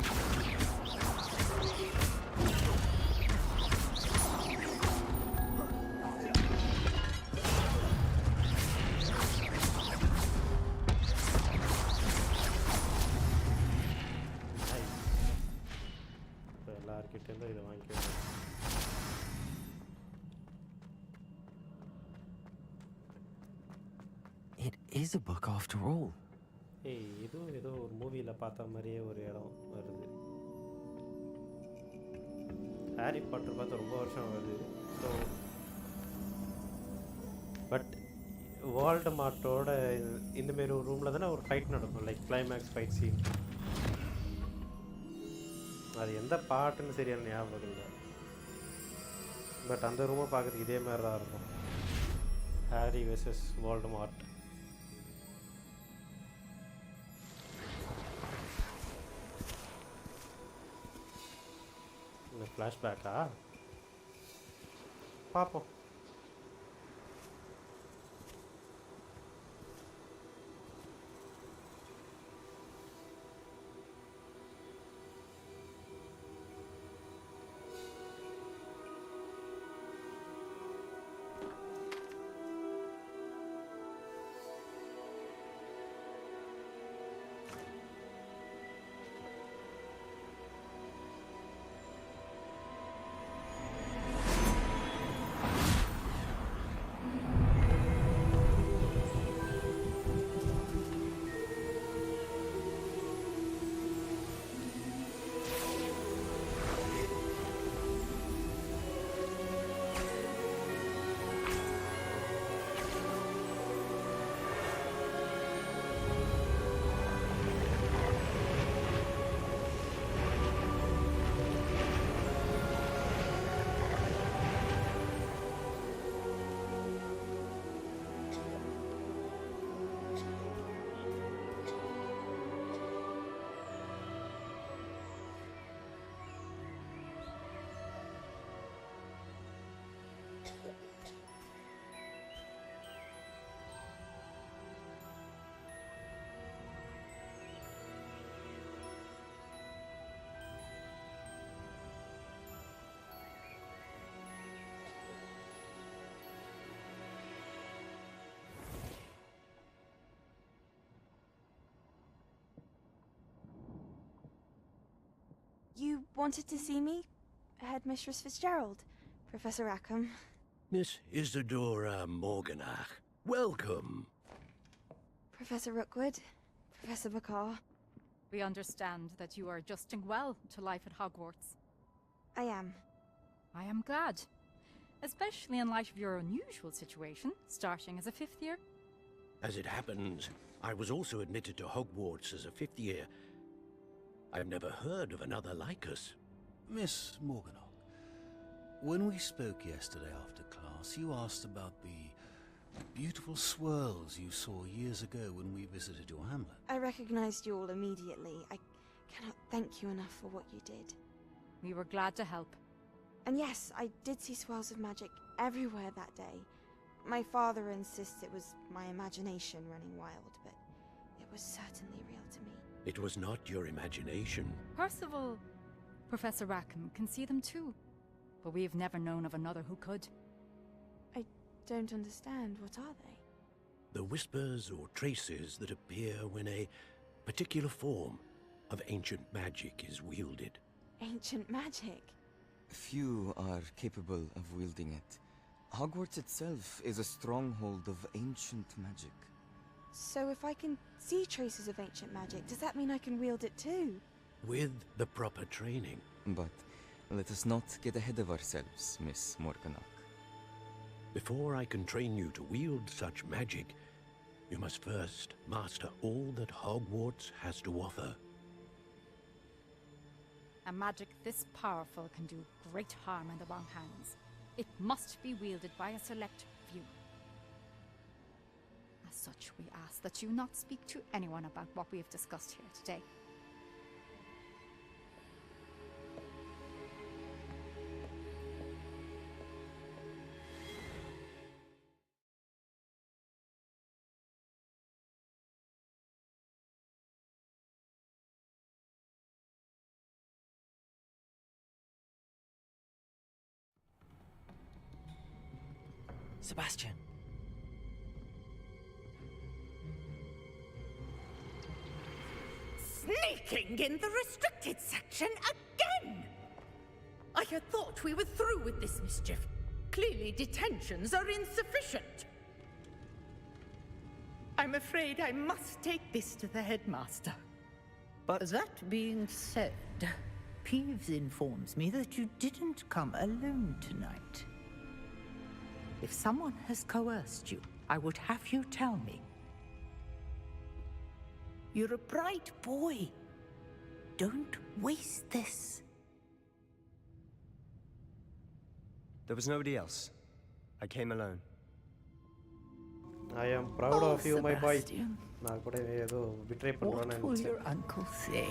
இப்போ எல்லார்கிட்டேருந்தும் இதை வாங்கிக்கிறேன். It is a book after all. ஏய் இதுவும் ஏதோ ஒரு மூவியில் பார்த்த மாதிரியே ஒரு இடம் வருது. ஹாரி பாட்டர் பார்த்து ரொம்ப வருஷம் வருது. ஸோ பட் வால்டமார்ட்டோட இந்தமாரி ஒரு ரூமில் தானே ஒரு ஃபைட் நடக்கும், லைக் கிளைமேக்ஸ் ஃபைட் சீன். அது எந்த பாட்டுன்னு சரியான ஞாபகம் இல்லை. பட் அந்த ரூமை பார்க்குறதுக்கு இதே மாதிரி தான் இருக்கும். Harry versus Voldemort. இந்த ஃப்ளாஷ்பேக்கா பார்ப்போம். wanted to see me? Headmistress Fitzgerald, Professor Rackham. Miss Isadora Morganach, welcome. Professor Rookwood, Professor Bakar. We understand that you are adjusting well to life at Hogwarts. I am. I am glad. Especially in light of your unusual situation, starting as a 5th year. As it happens, I was also admitted to Hogwarts as a 5th year. I've never heard of another like us. Miss Morganach, when we spoke yesterday after class, you asked about the beautiful swirls you saw years ago when we visited your hamlet. I recognized you all immediately. I cannot thank you enough for what you did. We were glad to help. And yes, I did see swirls of magic everywhere that day. My father insists it was my imagination running wild, but it was certainly real to me. It was not your imagination. Percival, Professor Rackham can see them too. But we've never known of another who could. I don't understand. What are they? The whispers or traces that appear when a particular form of ancient magic is wielded. Ancient magic? Few are capable of wielding it. Hogwarts itself is a stronghold of ancient magic. So if I can see traces of ancient magic, does that mean I can wield it too? With the proper training. But let us not get ahead of ourselves, Miss Morganach. Before I can train you to wield such magic, you must first master all that Hogwarts has to offer. A magic this powerful can do great harm in the wrong hands. It must be wielded by a select few. As such, we ask that you not speak to anyone about what we have discussed here today. Sebastian. Sneaking in the restricted section again! I had thought we were through with this mischief. Clearly detentions are insufficient. I'm afraid I must take this to the headmaster. But that being said, Peeves informs me that you didn't come alone tonight. If someone has coerced you, I would have you tell me. You're a bright boy. Don't waste this. There was nobody else. I came alone. I am proud of you, my boy. Sebastian. நான் கூட ஏதோ betray What பண்றேன்னு will நினைச்சேன். your uncle say?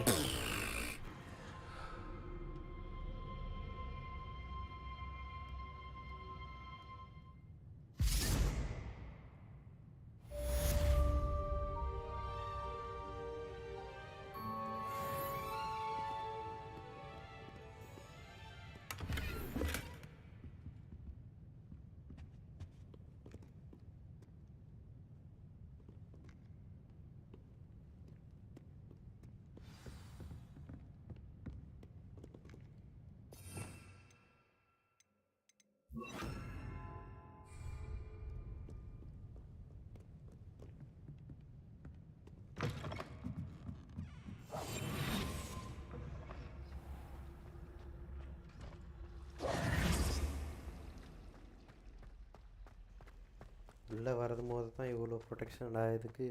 உள்ளே வரும்போது தான் இவ்வளோ protection ஆகுதுக்கு.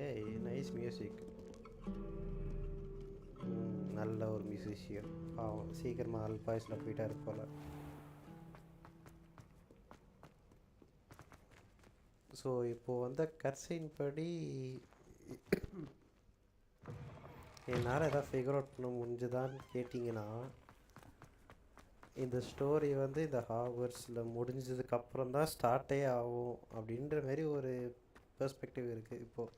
ஏய் நைஸ் மியூசிக். நல்ல ஒரு மியூசிஷியன். பாவம் சீக்கிரமாக அல்பாய்ஸில் போயிட்டாரு போல். ஸோ இப்போது வந்த கர்சின் படி என்னால் எதாவது ஃபிகர் அவுட் பண்ண முடிஞ்சுதான்னு கேட்டிங்கன்னா, இந்த ஸ்டோரி வந்து இந்த ஹாக்வர்ட்ஸில் முடிஞ்சதுக்கப்புறம் தான் ஸ்டார்ட்டே ஆகும் அப்படின்ற மாரி ஒரு பெர்ஸ்பெக்டிவ் இருக்குது இப்போது.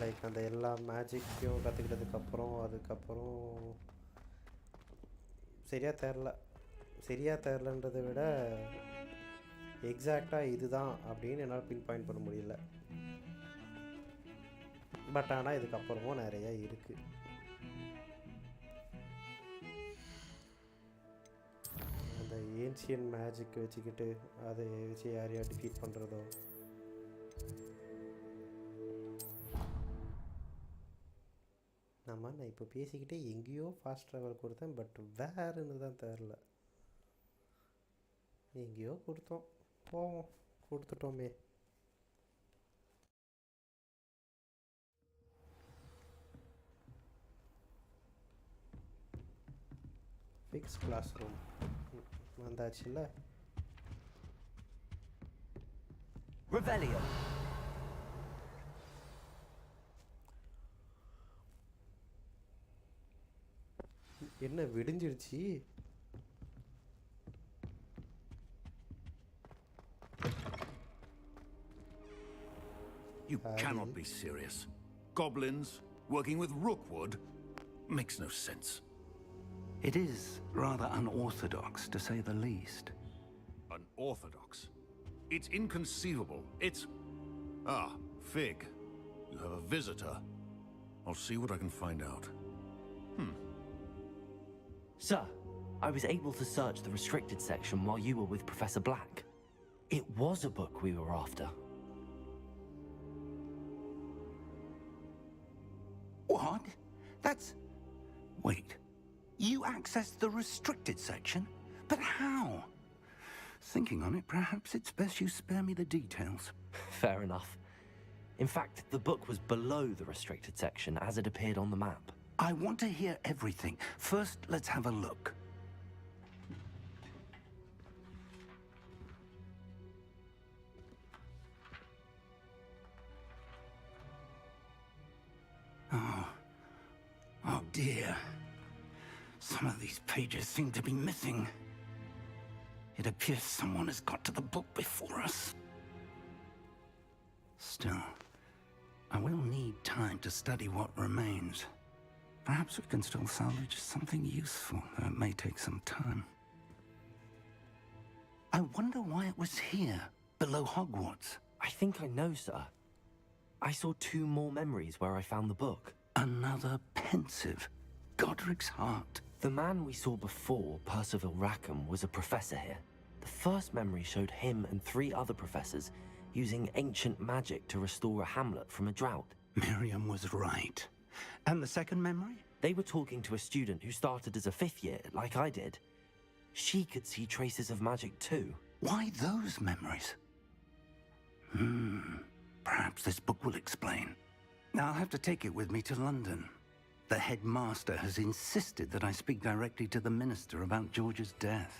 லைக் அந்த எல்லா மேஜிக்கையும் கற்றுக்கிட்டதுக்கப்புறம் அதுக்கப்புறம் சரியாக தெரிலன்றதை விட எக்ஸாக்டாக இதுதான் அப்படின்னு என்னால் பின் பாயிண்ட் பண்ண முடியல. பட் ஆனால் இதுக்கப்புறமும் நிறையா இருக்குது. ஏன்ஷியன் மேஜிக் வச்சுக்கிட்டு அதை வச்சு யாரையா டிஃபீட் பண்ணுறதோ. நான் இப்போ பேசிக்கிட்டே எங்கேயோ ஃபாஸ்ட் ட்ராவல் கொடுத்தேன், பட் வேறுன்னு தான் தெரில. எங்கேயோ கொடுத்தோம், போவோம், கொடுத்துட்டோமே. ஃபிக்ஸ் கிளாஸ் ரூம் வந்தாச்சுல்ல. Revelio. என்ன விடிஞ்சிடுச்சு? You cannot be serious. Goblins working with rookwood makes no sense. It is rather unorthodox, to say the least. Unorthodox? It's inconceivable. It's... Ah, Fig. You have a visitor. I'll see what I can find out. Sir, I was able to search the restricted section while you were with Professor Black. It was a book we were after. What? That's... Wait. You accessed the restricted section? But how? Thinking on it, perhaps it's best you spare me the details. Fair enough. In fact, the book was below the restricted section as it appeared on the map. I want to hear everything. First, let's have a look. Oh dear. Some of these pages seem to be missing. It appears someone has got to the book before us. Still, I will need time to study what remains. Perhaps we can still salvage something useful, though it may take some time. I wonder why it was here, below Hogwarts. I think I know, sir. I saw 2 more memories where I found the book. Another pensive. Godric's heart. The man we saw before, Percival Rackham, was a professor here. The first memory showed him and 3 other professors using ancient magic to restore a hamlet from a drought. Miriam was right. And the second memory? They were talking to a student who started as a 5th year, like I did. She could see traces of magic too. Why those memories? Perhaps this book will explain. I'll have to take it with me to London. The headmaster has insisted that I speak directly to the minister about George's death.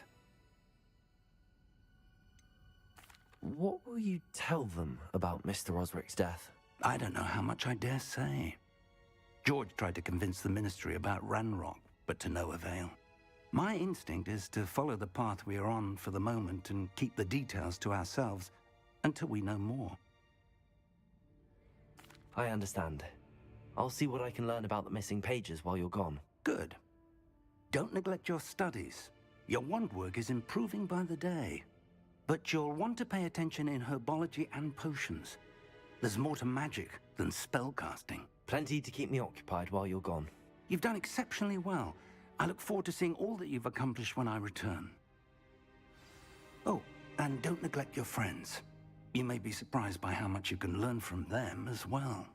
What will you tell them about Mr. Osric's death? I don't know how much I dare say. George tried to convince the ministry about Ranrock, but to no avail. My instinct is to follow the path we are on for the moment and keep the details to ourselves until we know more. I understand. I'll see what I can learn about the missing pages while you're gone. Good. Don't neglect your studies. Your wand work is improving by the day. But you'll want to pay attention in herbology and potions. There's more to magic than spellcasting. Plenty to keep me occupied while you're gone. You've done exceptionally well. I look forward to seeing all that you've accomplished when I return. Oh, and don't neglect your friends. You may be surprised by how much you can learn from them as well.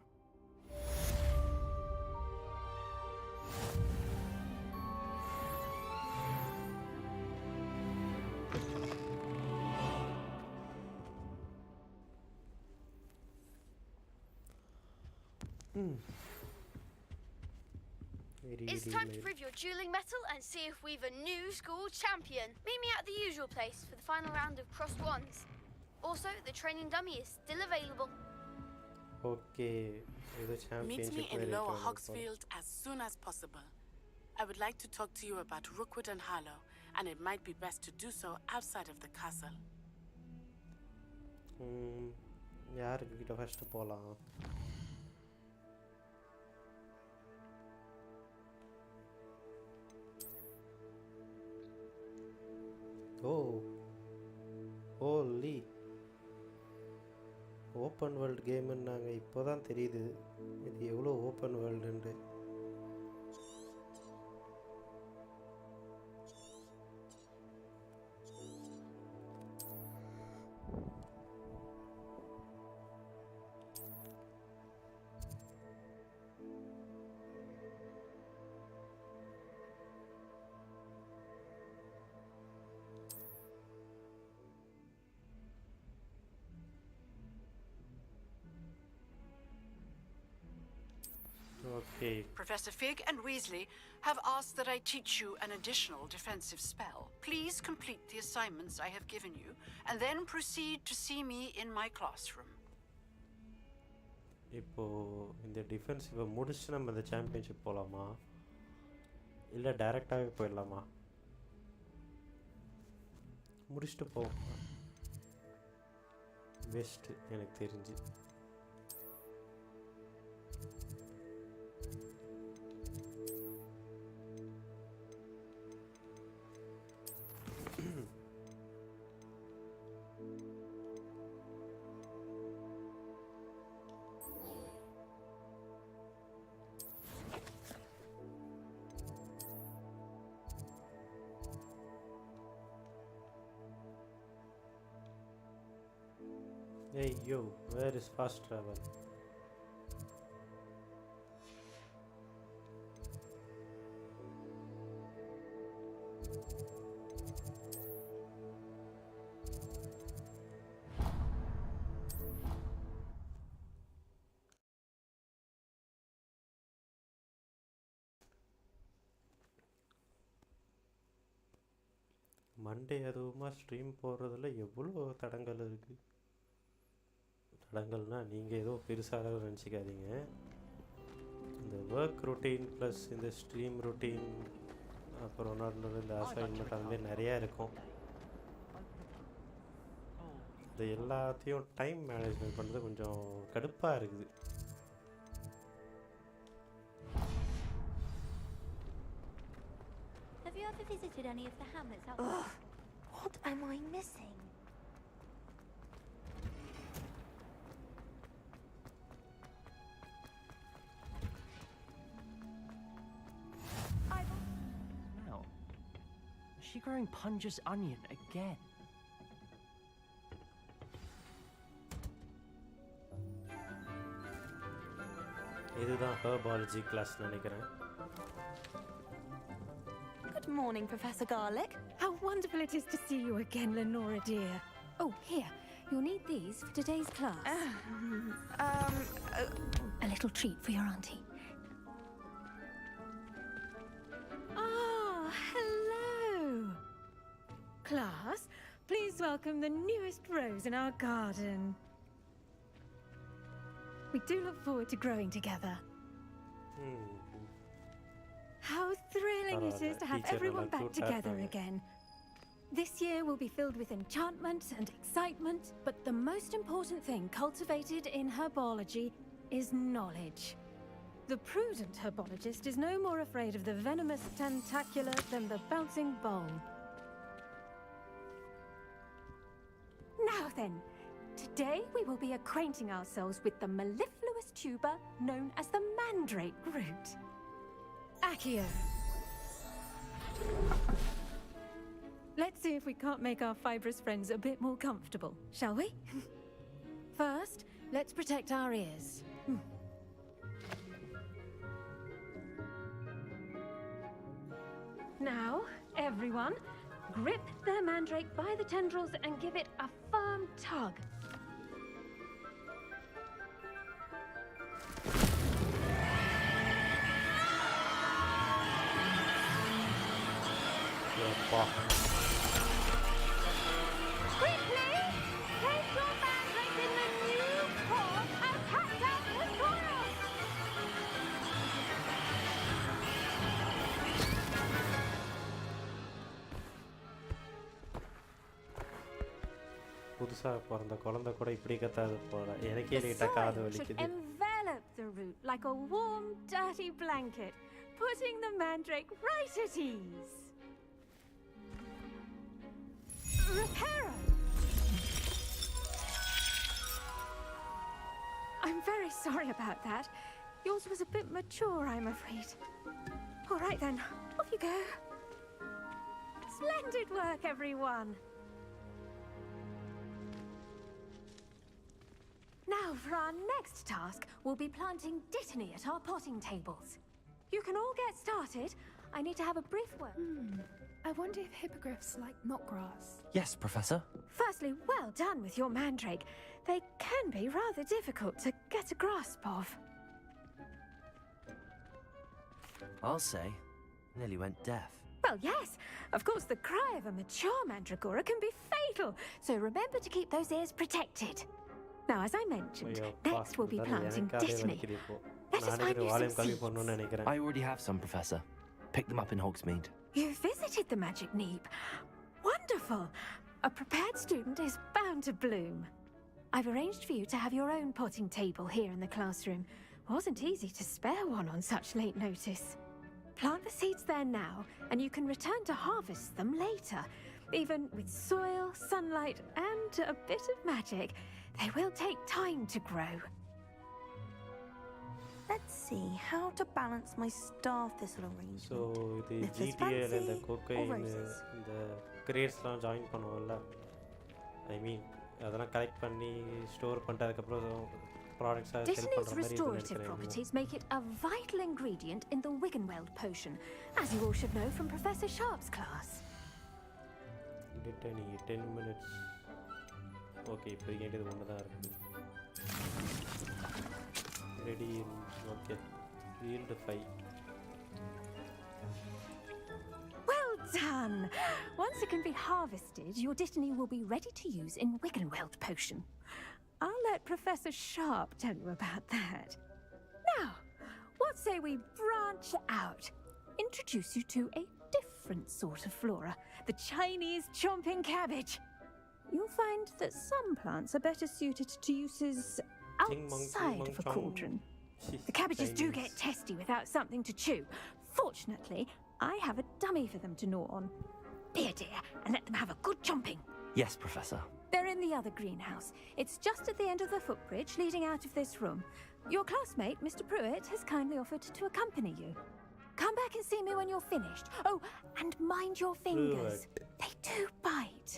It's time to prove your dueling mettle and see if we've a new school champion. Meet me at the usual place for the final round of crossed wands. Also, the training dummy is still available. Okay, the championship. Meet me in Lower Hogsfield as soon as possible. I would like to talk to you about Rookwood and Harlow, and it might be best to do so outside of the castle. யாருக்கு கிட்ட first போலாம்? Wholly open world கேமுன்னாங்க. இப்போ தான் தெரியுது இது எவ்வளோ open வேர்ல்டுன்ட்டு. Okay. Professor Fig and Weasley have asked that I teach you an additional defensive spell. Please complete the assignments I have given you, and then proceed to see me in my classroom. இப்போ இந்த டிஃபென்சிவை முடிச்சுட்டு நம்ம இந்த championship போகலாமா இல்லை டைரெக்டாகவே போயிடலாமா? முடிச்சுட்டு போவோம். பெஸ்ட்டு எனக்கு தெரிஞ்சு. Hey yo, where is fast travel? Monday அதுவுமா ஸ்ட்ரீம் போடுறதுல எவ்வளோ தடங்கள் இருக்குது. தடங்கள்னால் நீங்கள் ஏதோ பெருசாக நினச்சிக்காதீங்க. இந்த ஒர்க் ரொட்டீன் ப்ளஸ் இந்த ஸ்ட்ரீம் ரொட்டீன் அப்புறம் நடுவில் இந்த அசைன்மெண்ட் அந்த மாதிரி நிறையா இருக்கும். இது எல்லாத்தையும் டைம் மேனேஜ்மெண்ட் பண்ணுறது கொஞ்சம் கடுப்பாக இருக்குது. Have you ever visited any of the hamlets out there? What am I missing? Now, is she growing Punja's onion again? இதுதான் ஹெர்பாலஜி கிளாஸ் நினைக்கிறேன். Good morning, Professor Garlick. How wonderful it is to see you again, Lenora dear. Oh, here. You'll need these for today's class. A little treat for your auntie. Ah, hello. Class, please welcome the newest rose in our garden. We do look forward to growing together. How thrilling it is to have everyone back together again. This year will be filled with enchantment and excitement, but the most important thing cultivated in herbology is knowledge. The prudent herbologist is no more afraid of the venomous tentacular than the bouncing bowl. Now then, today we will be acquainting ourselves with the mellifluous tuber known as the mandrake root. Accio. Let's see if we can't make our fibrous friends a bit more comfortable, shall we? First, let's protect our ears. Now, everyone, grip the mandrake by the tendrils and give it a firm tug. Quickly! Take your mandrake in the new form and cut out the soil! புதுசாக பிறந்த குழந்தை கூட இப்படி கத்தாது போல. எனக்கே லேட்டாக காது வலிக்குது. Envelop the root like a warm, dirty blanket, putting the mandrake right at ease. Reparo! I'm very sorry about that. Yours was a bit mature, I'm afraid. All right then, off you go. Splendid work, everyone. Now for our next task, we'll be planting dittany at our potting tables. You can all get started. I need to have a brief word. I wonder if hippogriffs like knotgrass. Yes, Professor. Firstly, well done with your mandrake. They can be rather difficult to get a grasp of. I'll say. Nearly went deaf. Well, yes. Of course, the cry of a mature mandragora can be fatal, so remember to keep those ears protected. Now, as I mentioned, next we'll be planting Dittany. Let us find you some seeds. I already have some, Professor. Pick them up in Hogsmeade. You visited the Magic Neep. Wonderful. A prepared student is bound to bloom. I've arranged for you to have your own potting table here in the classroom. Wasn't easy to spare one on such late notice. Plant the seeds there now, and you can return to harvest them later. Even with soil, sunlight, and a bit of magic, they will take time to grow. Let's see how to balance my star thistle arrangement. So the Lettuce GTA and the fancy cocaine, or roses? the crates லாம் join பண்ணுவோம்ல. I mean, அதெல்லாம் collect பண்ணி store பண்ணிட்டு அதுக்கப்புறம் products sell Dittany's பண்ற மாதிரி restorative properties make it a vital ingredient in the Wiggenweld potion, as you all should know from Professor Sharp's class. Dittany 10 minutes. Okay, இப்போ வேண்டியது ஒன்று தான் இருக்கு. Ready in okay. Field 5. Well done! Once it can be harvested, your Dittany will be ready to use in Wiggenweld potion. I'll let Professor Sharp tell you about that. Now, what say we branch out? Introduce you to a different sort of flora, the Chinese chomping cabbage. You'll find that some plants are better suited to uses outside of a cauldron. The cabbages do get testy without something to chew. Fortunately, I have a dummy for them to gnaw on. Be a dear and let them have a good chomping. Yes, Professor. They're in the other greenhouse. It's just at the end of the footbridge leading out of this room. Your classmate, Mr. Pruitt, has kindly offered to accompany you. Come back and see me when you're finished. Oh, and mind your fingers. They do bite.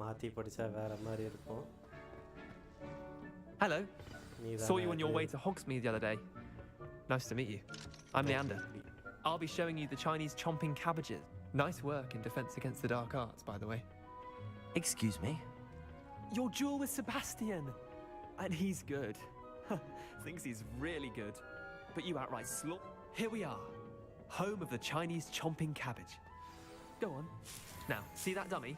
மாத்தி படிச்சா வேற மாதிரி இருக்கும். Hello. Saw you on your way to Hogsmeade the other day. Nice to meet you. I'm Leander. I'll be showing you the Chinese chomping cabbages. Nice work in defense against the dark arts, by the way. Excuse me? Your duel with Sebastian. And he's good. Thinks he's really good. But you outright Here we are. Home of the Chinese chomping cabbage. Go on. Now, see that dummy?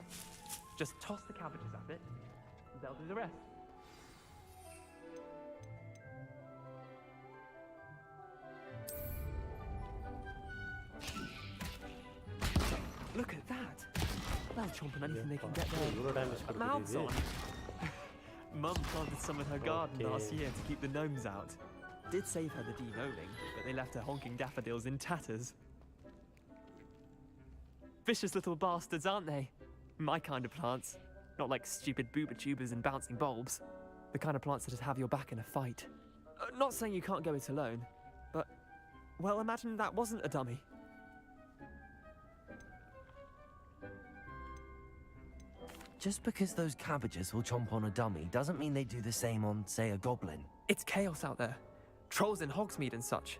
Just toss the cabbages at it. They'll do the rest. Look at that. They'll chomp on anything they can get their mouths on. Mum planted some in her garden last year to keep the gnomes out. Did save her the de-gnoming, but they left her honking daffodils in tatters. Vicious little bastards, aren't they? My kind of plants. Not like stupid booba-tubers and bouncing bulbs. The kind of plants that have your back in a fight. Not saying you can't go it alone, but... well, imagine that wasn't a dummy. Just because those cabbages will chomp on a dummy doesn't mean they do the same on, say, a goblin. It's chaos out there. Trolls in Hogsmeade and such.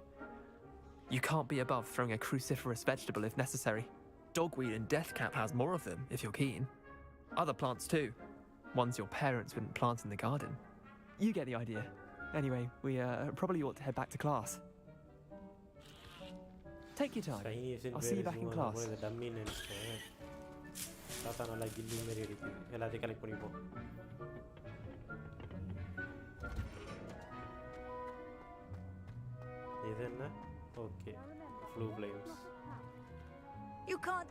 You can't be above throwing a cruciferous vegetable if necessary. Dogweed and deathcap has more of them, if you're keen. Other plants too. Ones your parents wouldn't plant in the garden. You get the idea. Anyway, we probably ought to head back to class. Take your time. I'll see you back in class. தாத்தா நல்லா கில்லி மாதிரி இருக்குது. எல்லாத்தையும் collect பண்ணிப்போம். இது என்ன? Okay. Flu flames. You can't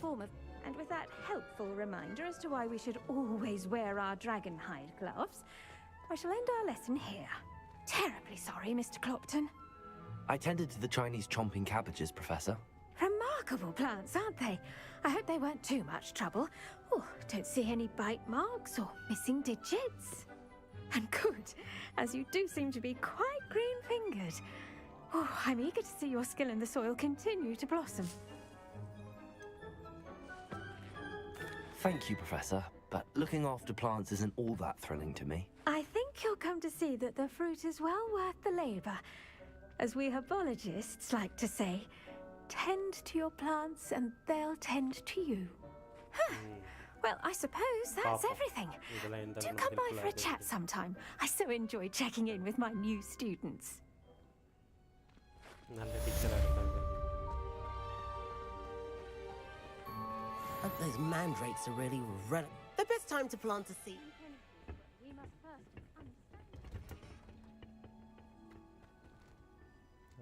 form of and with that helpful reminder as to why we should always wear our dragon hide gloves, I shall end our lesson here. Terribly sorry, Mr. Clopton. I tended to the Chinese chomping cabbages, Professor. Remarkable plants, aren't they? I hope they weren't too much trouble. Oh, don't see any bite marks or missing digits. And good, as you do seem to be quite green-fingered. Oh, I'm eager to see your skill in the soil continue to blossom. Thank you, Professor, but looking after plants isn't all that thrilling to me. I think you'll come to see that the fruit is well worth the labor. As we herbologists like to say, tend to your plants and they'll tend to you. Well, I suppose that's everything. Do come by for a chat sometime. I so enjoy checking in with my new students. நல்ல டீச்சரா இருக்காங்க. Those mandrakes are really the best time to plant a seed. We must first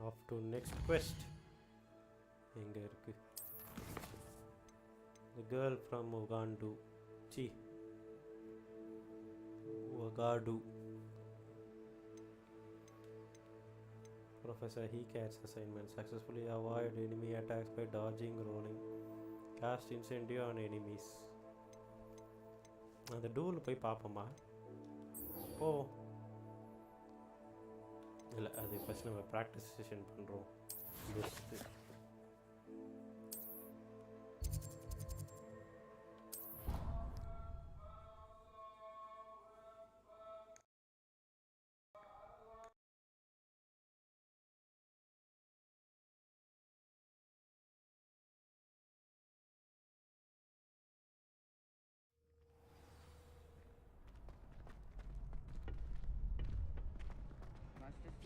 Off to next quest. எங்க இருக்கு? The girl from Uganda. Wagadu. Professor Hecat's assignment. Successfully avoid enemy attacks by dodging, rolling. Cast incendio on enemies. அந்த tool போய் பார்ப்போமா? ஓ இல்லை, அது first நம்ம practice session பண்ணுறோம். Best.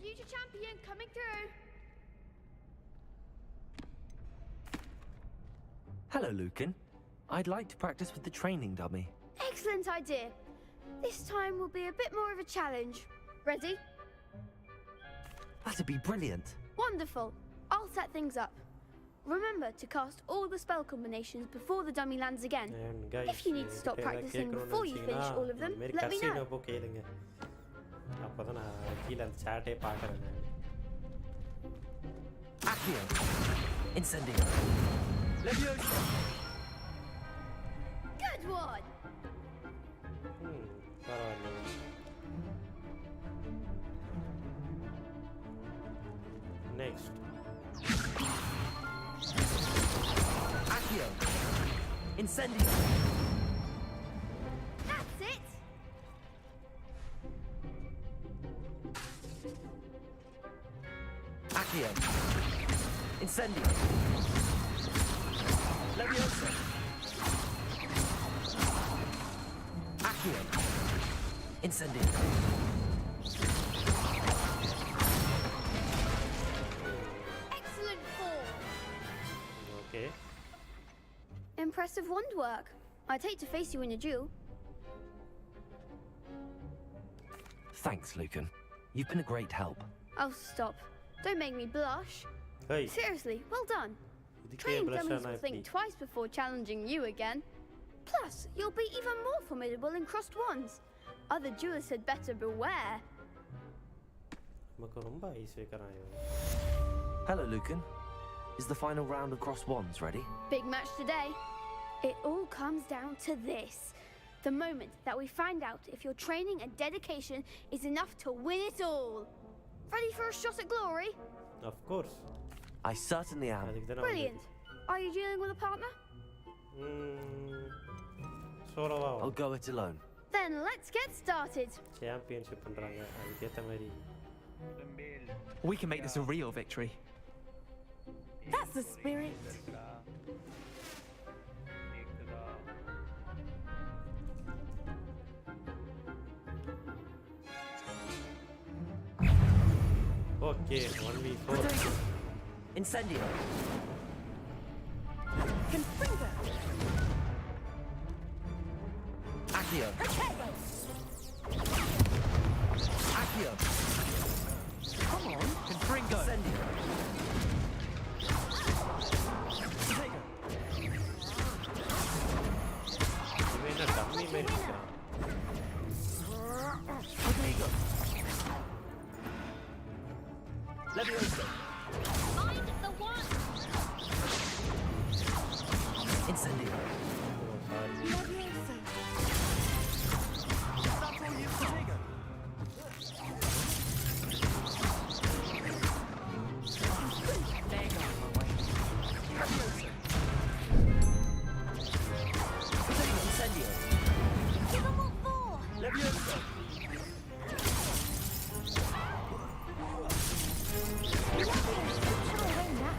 Future champion coming through. Hello, Lucan. I'd like to practice with the training dummy. Excellent idea. This time will be a bit more of a challenge. Ready? That'd be brilliant. Wonderful. I'll set things up. Remember to cast all the spell combinations before the dummy lands again. Guys, if you need to stop practicing before you finish all of them, let me know. அப்போதான் நான் கீழே அந்த சாட்டே பார்க்குறேன். Accio. Incendio. Leviosa. Good one. பரவாயில்ல. Next. Accio. Incendio. That's it. Accio. Incendio. Leviosa. Accio. Incendio. Excellent form. Okay. Impressive wand work. I'd hate to face you in a duel. Thanks, Lucan. You've been a great help. Oh, stop. Don't make me blush. Hey. Seriously, well done. Trained dummies will think twice before challenging you again. Plus, you'll be even more formidable in crossed wands. Other duelists had better beware. Hello, Lucan. Is the final round of crossed wands ready? Big match today. It all comes down to this. The moment that we find out if your training and dedication is enough to win it all. Ready for a shot at glory? Of course. I certainly am. Brilliant. Are you dealing with a partner? Solo. I'll go it alone. Then let's get started. Championship பண்றாங்க. அதுக்கு ஏத்த மாதிரி. We can make this a real victory. That's the spirit. Okay, 1v4. Incendio. Confringo. Accio. Accio. Come on. Confringo. Incendio. dummy medicine. Rodrigo. Leviosa. Find the one. Incendio. Leviosa. That's all you've got. There you go. Leviosa. Incendio. Give them all four. Leviosa. Shall I win that?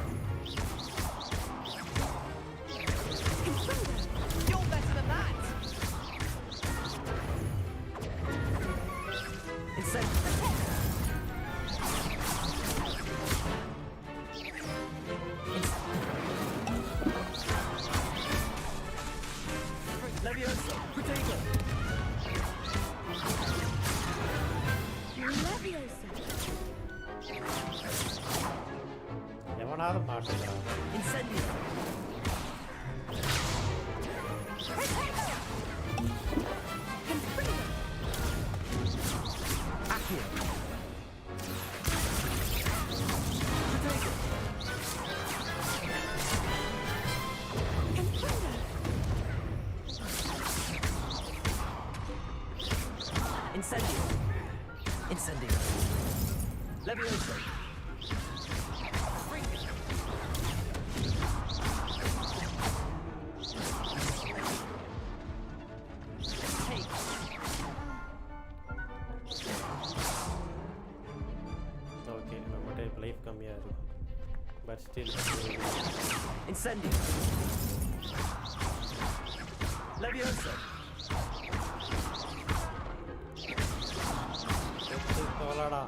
Leviosa! Protego! Leviosa. எவனாவது மாட்டேங்கிறான். Incendio! Accio! Protego! Incendio! Incendio! Leviosa! Okay நம்ம type life கம்மியாக இருக்கும் but still Incendio! Leviosa! தோலாடா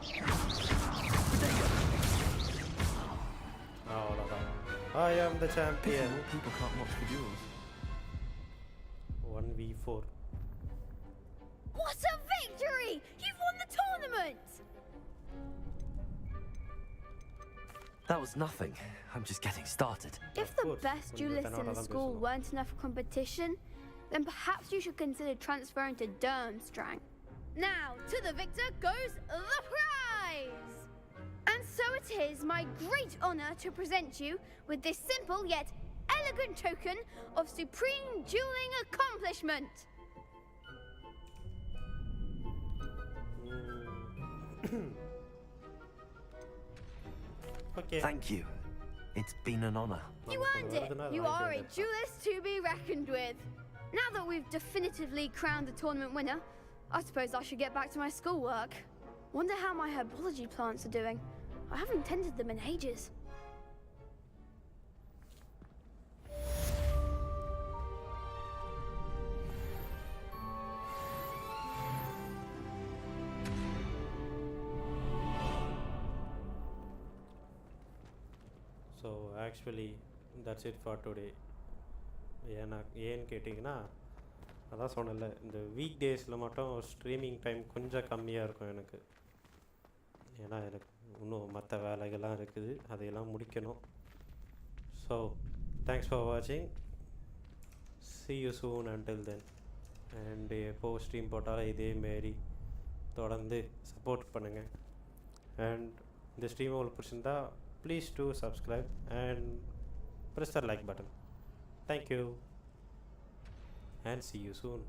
அவ்வளோதான் I am the champion. More people can't watch the duels. 1v4. What a victory! You've won the tournament! That was nothing. I'm just getting started. If the best duelists in the school weren't enough competition, then perhaps you should consider transferring to Durmstrang. Now, to the victor goes the prize! And so it is my great honor to present you with this simple yet elegant token of supreme dueling accomplishment. Okay. Thank you. It's been an honor. You earned it! You are a duelist to be reckoned with. Now that we've definitively crowned the tournament winner, I suppose I should get back to my schoolwork. Wonder how my herbology plants are doing. I haven't tended them in ages. So actually that's it for today. ஏன்னு கேட்டிங்கன்னா அதான் சொன்னல இந்த week டேஸில் மட்டும் streaming time கொஞ்சம் கம்மியாக இருக்கும் எனக்கு. ஏன்னா எனக்கு இன்னும் மற்ற வேலைகள்லாம் இருக்குது, அதையெல்லாம் முடிக்கணும். ஸோ தேங்க்ஸ் ஃபார் வாட்சிங். see you soon until then. And எப்போ ஸ்ட்ரீம் போட்டாலும் இதேமாரி தொடர்ந்து சப்போர்ட் பண்ணுங்கள். அண்ட் இந்த ஸ்ட்ரீம் உங்களுக்கு பிடிச்சிருந்தா please do subscribe and press the like button. Thank you and see you soon.